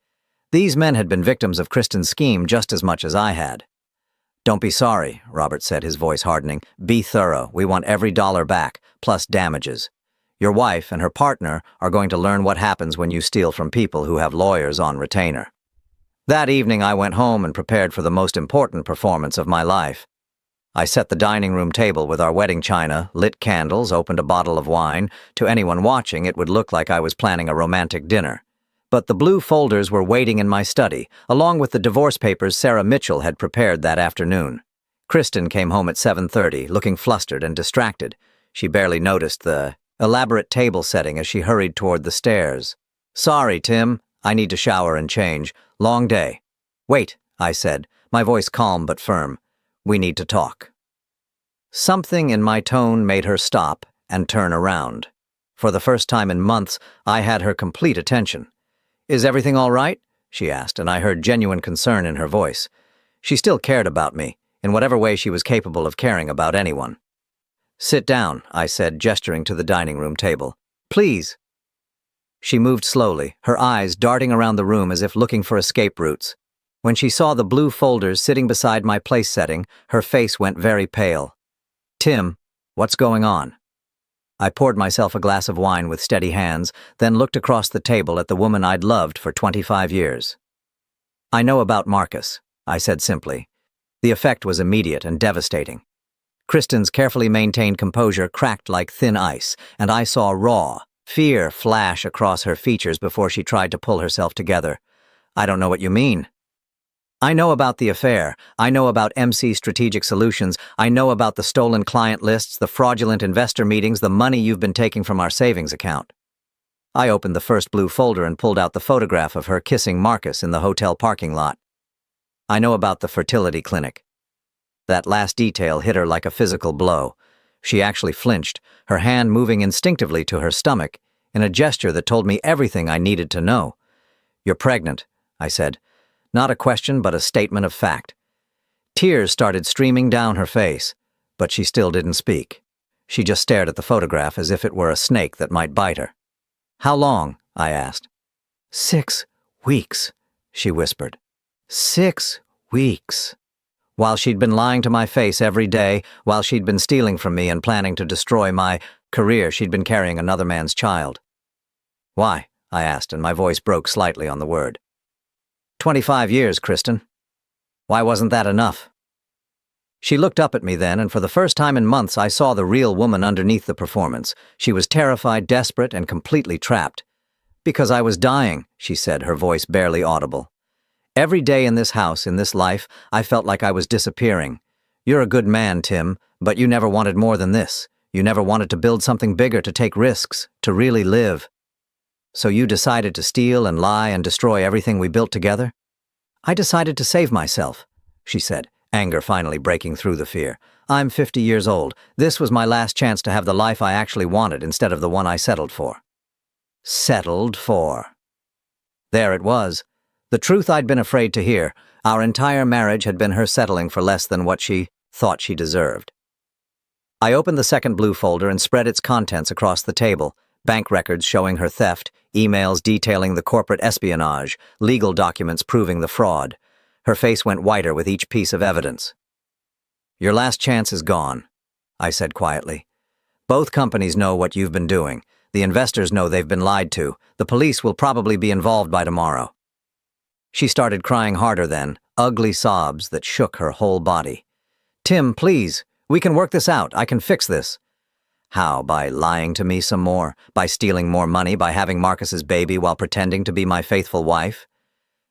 These men had been victims of Kristen's scheme just as much as I had. "Don't be sorry," Robert said, his voice hardening. "Be thorough. We want every dollar back, plus damages. Your wife and her partner are going to learn what happens when you steal from people who have lawyers on retainer." That evening I went home and prepared for the most important performance of my life. I set the dining room table with our wedding china, lit candles, opened a bottle of wine. To anyone watching, it would look like I was planning a romantic dinner. But the blue folders were waiting in my study, along with the divorce papers Sarah Mitchell had prepared that afternoon. Kristen came home at 7:30, looking flustered and distracted. She barely noticed the elaborate table setting as she hurried toward the stairs. "Sorry, Tim. I need to shower and change. Long day." "Wait," I said, my voice calm but firm. "We need to talk." Something in my tone made her stop and turn around. For the first time in months, I had her complete attention. "Is everything all right?" she asked, and I heard genuine concern in her voice. She still cared about me, in whatever way she was capable of caring about anyone. "Sit down," I said, gesturing to the dining room table. "Please." She moved slowly, her eyes darting around the room as if looking for escape routes. When she saw the blue folders sitting beside my place setting, her face went very pale. "Tim, what's going on?" I poured myself a glass of wine with steady hands, then looked across the table at the woman I'd loved for 25 years. "I know about Marcus," I said simply. The effect was immediate and devastating. Kristen's carefully maintained composure cracked like thin ice, and I saw raw fear flash across her features before she tried to pull herself together. "I don't know what you mean." "I know about the affair. I know about MC Strategic Solutions. I know about the stolen client lists, the fraudulent investor meetings, the money you've been taking from our savings account." I opened the first blue folder and pulled out the photograph of her kissing Marcus in the hotel parking lot. "I know about the fertility clinic." That last detail hit her like a physical blow. She actually flinched, her hand moving instinctively to her stomach, in a gesture that told me everything I needed to know. "You're pregnant," I said. Not a question, but a statement of fact. Tears started streaming down her face, but she still didn't speak. She just stared at the photograph as if it were a snake that might bite her. "How long?" I asked. 6 weeks, she whispered. 6 weeks. While she'd been lying to my face every day, while she'd been stealing from me and planning to destroy my career, she'd been carrying another man's child. "Why?" I asked, and my voice broke slightly on the word. 25 years, Kristen. Why wasn't that enough?" She looked up at me then, and for the first time in months I saw the real woman underneath the performance. She was terrified, desperate, and completely trapped. "Because I was dying," she said, her voice barely audible. "Every day in this house, in this life, I felt like I was disappearing. You're a good man, Tim, but you never wanted more than this. You never wanted to build something bigger, to take risks, to really live. So you decided to steal and lie and destroy everything we built together?" "I decided to save myself," she said, anger finally breaking through the fear. "I'm 50 years old. This was my last chance to have the life I actually wanted instead of the one I settled for." Settled for. There it was. The truth I'd been afraid to hear. Our entire marriage had been her settling for less than what she thought she deserved. I opened the second blue folder and spread its contents across the table. Bank records showing her theft, emails detailing the corporate espionage, legal documents proving the fraud. Her face went whiter with each piece of evidence. "Your last chance is gone," I said quietly. "Both companies know what you've been doing. The investors know they've been lied to. The police will probably be involved by tomorrow." She started crying harder then, ugly sobs that shook her whole body. "Tim, please, we can work this out. I can fix this." "How? By lying to me some more? By stealing more money? By having Marcus's baby while pretending to be my faithful wife?"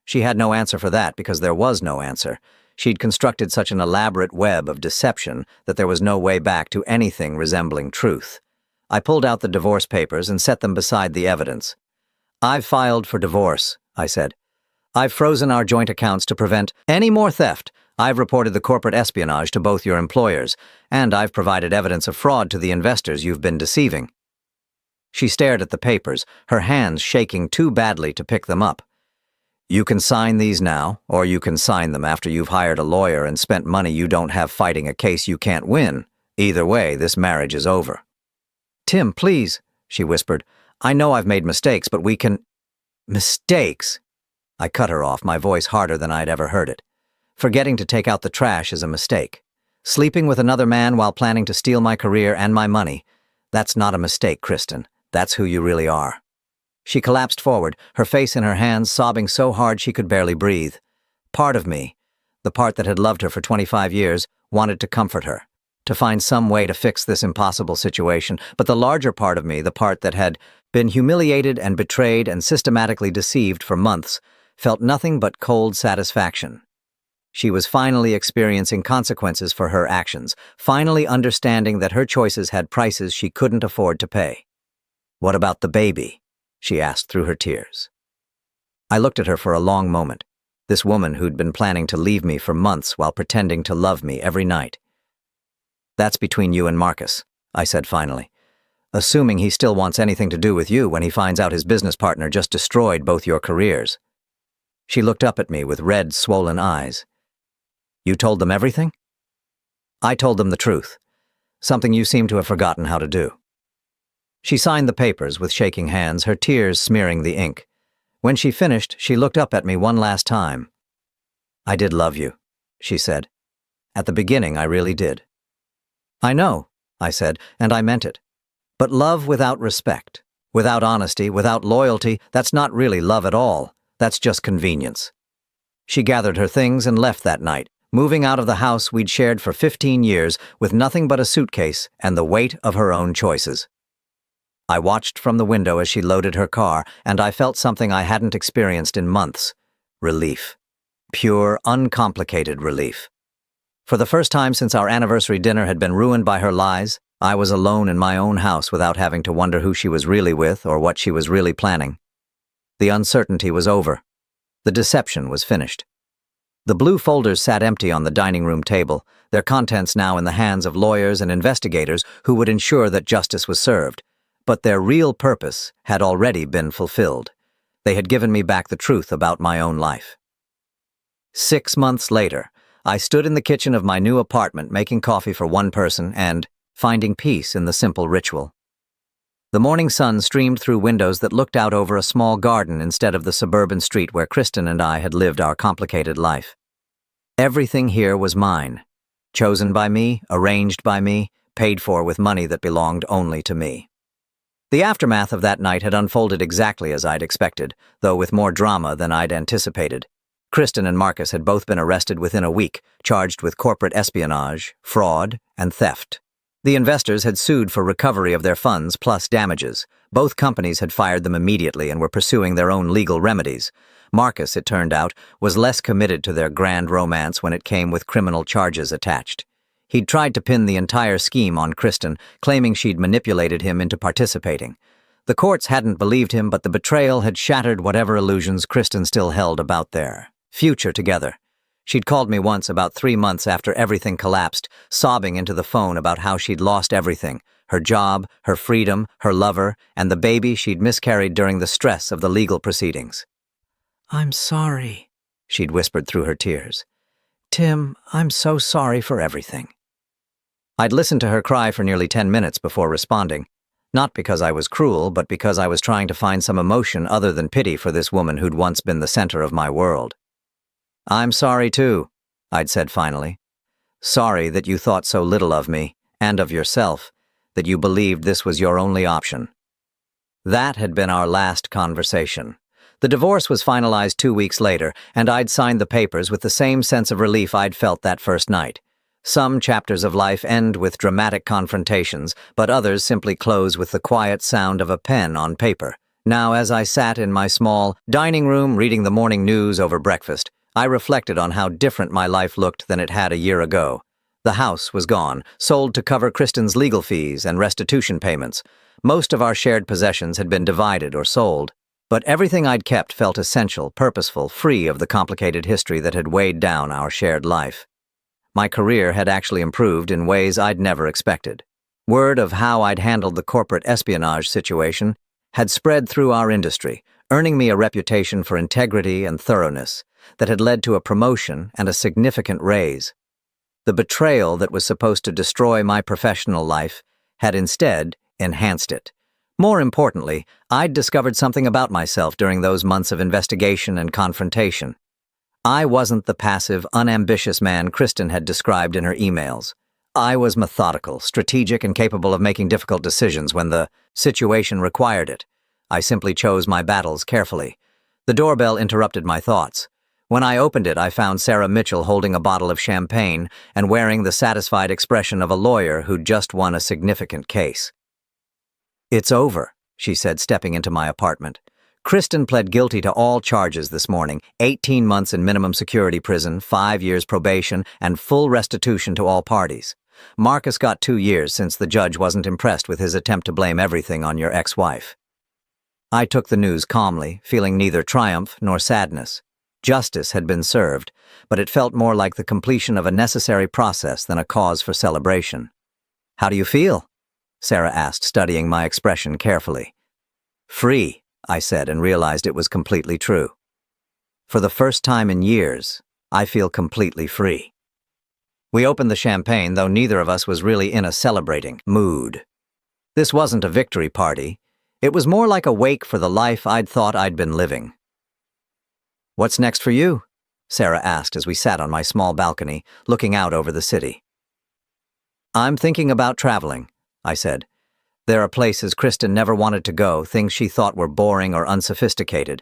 She had no answer for that because there was no answer. She'd constructed such an elaborate web of deception that there was no way back to anything resembling truth. I pulled out the divorce papers and set them beside the evidence. "I've filed for divorce," I said. "I've frozen our joint accounts to prevent any more theft. I've reported the corporate espionage to both your employers, and I've provided evidence of fraud to the investors you've been deceiving." She stared at the papers, her hands shaking too badly to pick them up. "You can sign these now, or you can sign them after you've hired a lawyer and spent money you don't have fighting a case you can't win. Either way, this marriage is over." "Tim, please," she whispered. "I know I've made mistakes, but we can—" "Mistakes?" I cut her off, my voice harder than I'd ever heard it. "Forgetting to take out the trash is a mistake. Sleeping with another man while planning to steal my career and my money, that's not a mistake, Kristen. That's who you really are." She collapsed forward, her face in her hands, sobbing so hard she could barely breathe. Part of me, the part that had loved her for 25 years, wanted to comfort her, to find some way to fix this impossible situation, but the larger part of me, the part that had been humiliated and betrayed and systematically deceived for months, felt nothing but cold satisfaction. She was finally experiencing consequences for her actions, finally understanding that her choices had prices she couldn't afford to pay. "What about the baby?" she asked through her tears. I looked at her for a long moment, this woman who'd been planning to leave me for months while pretending to love me every night. "That's between you and Marcus," I said finally, "assuming he still wants anything to do with you when he finds out his business partner just destroyed both your careers." She looked up at me with red, swollen eyes. "You told them everything?" "I told them the truth, something you seem to have forgotten how to do." She signed the papers with shaking hands, her tears smearing the ink. When she finished, she looked up at me one last time. I did love you, she said. At the beginning, I really did. I know, I said, and I meant it. But love without respect, without honesty, without loyalty, that's not really love at all. That's just convenience. She gathered her things and left that night, moving out of the house we'd shared for 15 years with nothing but a suitcase and the weight of her own choices. I watched from the window as she loaded her car, and I felt something I hadn't experienced in months. Relief. Pure, uncomplicated relief. For the first time since our anniversary dinner had been ruined by her lies, I was alone in my own house without having to wonder who she was really with or what she was really planning. The uncertainty was over. The deception was finished. The blue folders sat empty on the dining room table, their contents now in the hands of lawyers and investigators who would ensure that justice was served. But their real purpose had already been fulfilled. They had given me back the truth about my own life. 6 months later, I stood in the kitchen of my new apartment making coffee for one person and finding peace in the simple ritual. The morning sun streamed through windows that looked out over a small garden instead of the suburban street where Kristen and I had lived our complicated life. Everything here was mine, chosen by me, arranged by me, paid for with money that belonged only to me. The aftermath of that night had unfolded exactly as I'd expected, though with more drama than I'd anticipated. Kristen and Marcus had both been arrested within a week, charged with corporate espionage, fraud, and theft. The investors had sued for recovery of their funds plus damages. Both companies had fired them immediately and were pursuing their own legal remedies. Marcus, it turned out, was less committed to their grand romance when it came with criminal charges attached. He'd tried to pin the entire scheme on Kristen, claiming she'd manipulated him into participating. The courts hadn't believed him, but the betrayal had shattered whatever illusions Kristen still held about their future together. She'd called me once about 3 months after everything collapsed, sobbing into the phone about how she'd lost everything: her job, her freedom, her lover, and the baby she'd miscarried during the stress of the legal proceedings. "I'm sorry," she'd whispered through her tears. "Tim, I'm so sorry for everything." I'd listened to her cry for nearly 10 minutes before responding, not because I was cruel, but because I was trying to find some emotion other than pity for this woman who'd once been the center of my world. "I'm sorry too," I'd said finally. "Sorry that you thought so little of me, and of yourself, that you believed this was your only option." That had been our last conversation. The divorce was finalized 2 weeks later, and I'd signed the papers with the same sense of relief I'd felt that first night. Some chapters of life end with dramatic confrontations, but others simply close with the quiet sound of a pen on paper. Now, as I sat in my small dining room reading the morning news over breakfast, I reflected on how different my life looked than it had a year ago. The house was gone, sold to cover Kristen's legal fees and restitution payments. Most of our shared possessions had been divided or sold, but everything I'd kept felt essential, purposeful, free of the complicated history that had weighed down our shared life. My career had actually improved in ways I'd never expected. Word of how I'd handled the corporate espionage situation had spread through our industry, earning me a reputation for integrity and thoroughness that had led to a promotion and a significant raise. The betrayal that was supposed to destroy my professional life had instead enhanced it. More importantly, I'd discovered something about myself during those months of investigation and confrontation. I wasn't the passive, unambitious man Kristen had described in her emails. I was methodical, strategic, and capable of making difficult decisions when the situation required it. I simply chose my battles carefully. The doorbell interrupted my thoughts. When I opened it, I found Sarah Mitchell holding a bottle of champagne and wearing the satisfied expression of a lawyer who'd just won a significant case. "It's over," she said, stepping into my apartment. "Kristen pled guilty to all charges this morning: 18 months in minimum security prison, 5 years probation, and full restitution to all parties. Marcus got 2 years since the judge wasn't impressed with his attempt to blame everything on your ex-wife." I took the news calmly, feeling neither triumph nor sadness. Justice had been served, but it felt more like the completion of a necessary process than a cause for celebration. "How do you feel?" Sarah asked, studying my expression carefully. "Free," I said, and realized it was completely true. For the first time in years, I feel completely free. We opened the champagne, though neither of us was really in a celebrating mood. This wasn't a victory party. It was more like a wake for the life I'd thought I'd been living. "What's next for you?" Sarah asked as we sat on my small balcony, looking out over the city. I'm thinking about traveling, I said. There are places Kristen never wanted to go, things she thought were boring or unsophisticated.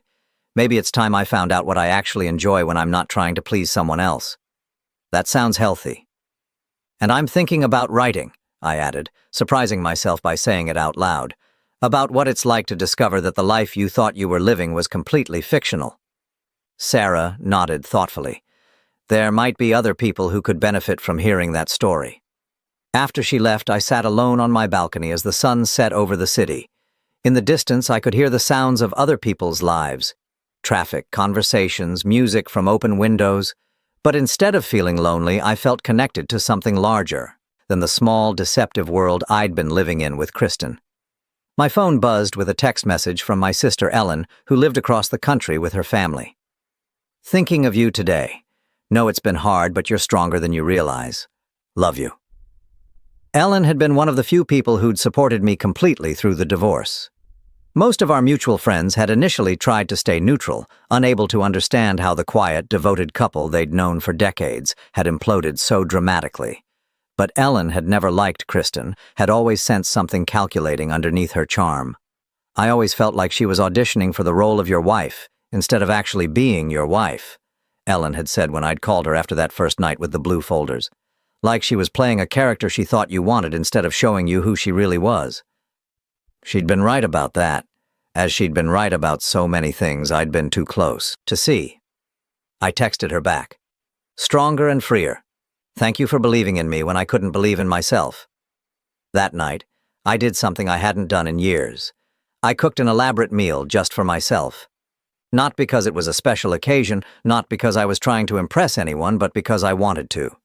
Maybe it's time I found out what I actually enjoy when I'm not trying to please someone else. That sounds healthy. And I'm thinking about writing, I added, surprising myself by saying it out loud, about what it's like to discover that the life you thought you were living was completely fictional. Sarah nodded thoughtfully. There might be other people who could benefit from hearing that story. After she left, I sat alone on my balcony as the sun set over the city. In the distance, I could hear the sounds of other people's lives. Traffic, conversations, music from open windows. But instead of feeling lonely, I felt connected to something larger than the small, deceptive world I'd been living in with Kristen. My phone buzzed with a text message from my sister Ellen, who lived across the country with her family. Thinking of you today. Know it's been hard, but you're stronger than you realize. Love you. Ellen had been one of the few people who'd supported me completely through the divorce. Most of our mutual friends had initially tried to stay neutral, unable to understand how the quiet, devoted couple they'd known for decades had imploded so dramatically. But Ellen had never liked Kristen, had always sensed something calculating underneath her charm. I always felt like she was auditioning for the role of your wife, instead of actually being your wife, Ellen had said when I'd called her after that first night with the blue folders. Like she was playing a character she thought you wanted instead of showing you who she really was. She'd been right about that, as she'd been right about so many things I'd been too close to see. I texted her back. Stronger and freer. Thank you for believing in me when I couldn't believe in myself. That night, I did something I hadn't done in years. I cooked an elaborate meal just for myself. Not because it was a special occasion, not because I was trying to impress anyone, but because I wanted to.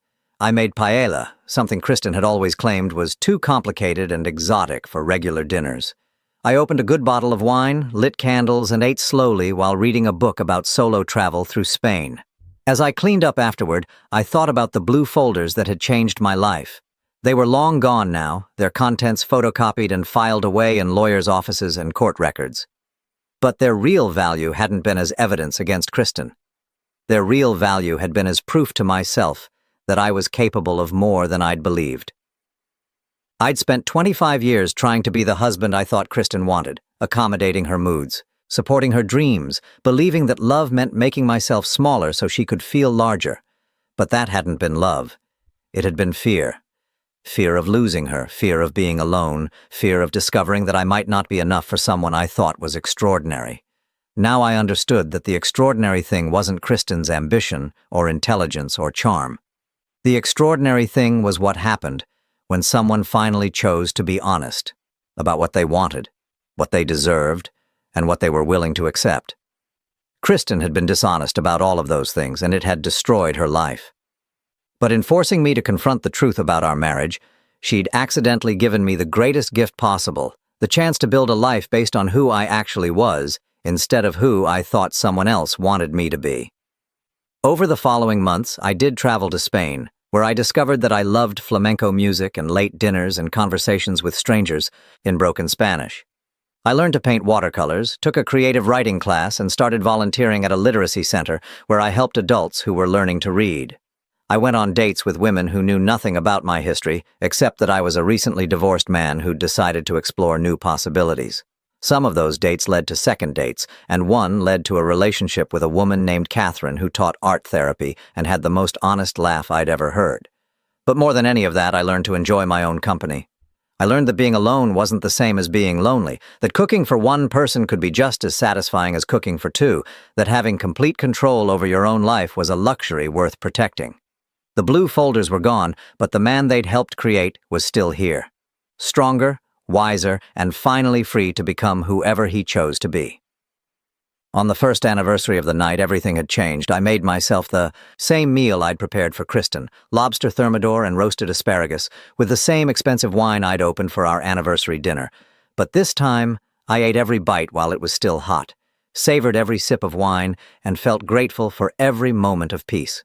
I made paella, something Kristen had always claimed was too complicated and exotic for regular dinners. I opened a good bottle of wine, lit candles, and ate slowly while reading a book about solo travel through Spain. As I cleaned up afterward, I thought about the blue folders that had changed my life. They were long gone now, their contents photocopied and filed away in lawyers' offices and court records. But their real value hadn't been as evidence against Kristen. Their real value had been as proof to myself that I was capable of more than I'd believed. I'd spent 25 years trying to be the husband I thought Kristen wanted, accommodating her moods, supporting her dreams, believing that love meant making myself smaller so she could feel larger. But that hadn't been love. It had been fear. Fear of losing her, fear of being alone, fear of discovering that I might not be enough for someone I thought was extraordinary. Now I understood that the extraordinary thing wasn't Kristen's ambition or intelligence or charm. The extraordinary thing was what happened when someone finally chose to be honest about what they wanted, what they deserved, and what they were willing to accept. Kristen had been dishonest about all of those things, and it had destroyed her life. But in forcing me to confront the truth about our marriage, she'd accidentally given me the greatest gift possible, the chance to build a life based on who I actually was, instead of who I thought someone else wanted me to be. Over the following months, I did travel to Spain, where I discovered that I loved flamenco music and late dinners and conversations with strangers in broken Spanish. I learned to paint watercolors, took a creative writing class, and started volunteering at a literacy center where I helped adults who were learning to read. I went on dates with women who knew nothing about my history, except that I was a recently divorced man who'd decided to explore new possibilities. Some of those dates led to second dates, and one led to a relationship with a woman named Catherine who taught art therapy and had the most honest laugh I'd ever heard. But more than any of that, I learned to enjoy my own company. I learned that being alone wasn't the same as being lonely, that cooking for one person could be just as satisfying as cooking for two, that having complete control over your own life was a luxury worth protecting. The blue folders were gone, but the man they'd helped create was still here. Stronger, wiser, and finally free to become whoever he chose to be. On the first anniversary of the night, everything had changed. I made myself the same meal I'd prepared for Kristen, lobster thermidor and roasted asparagus, with the same expensive wine I'd opened for our anniversary dinner. But this time, I ate every bite while it was still hot, savored every sip of wine, and felt grateful for every moment of peace.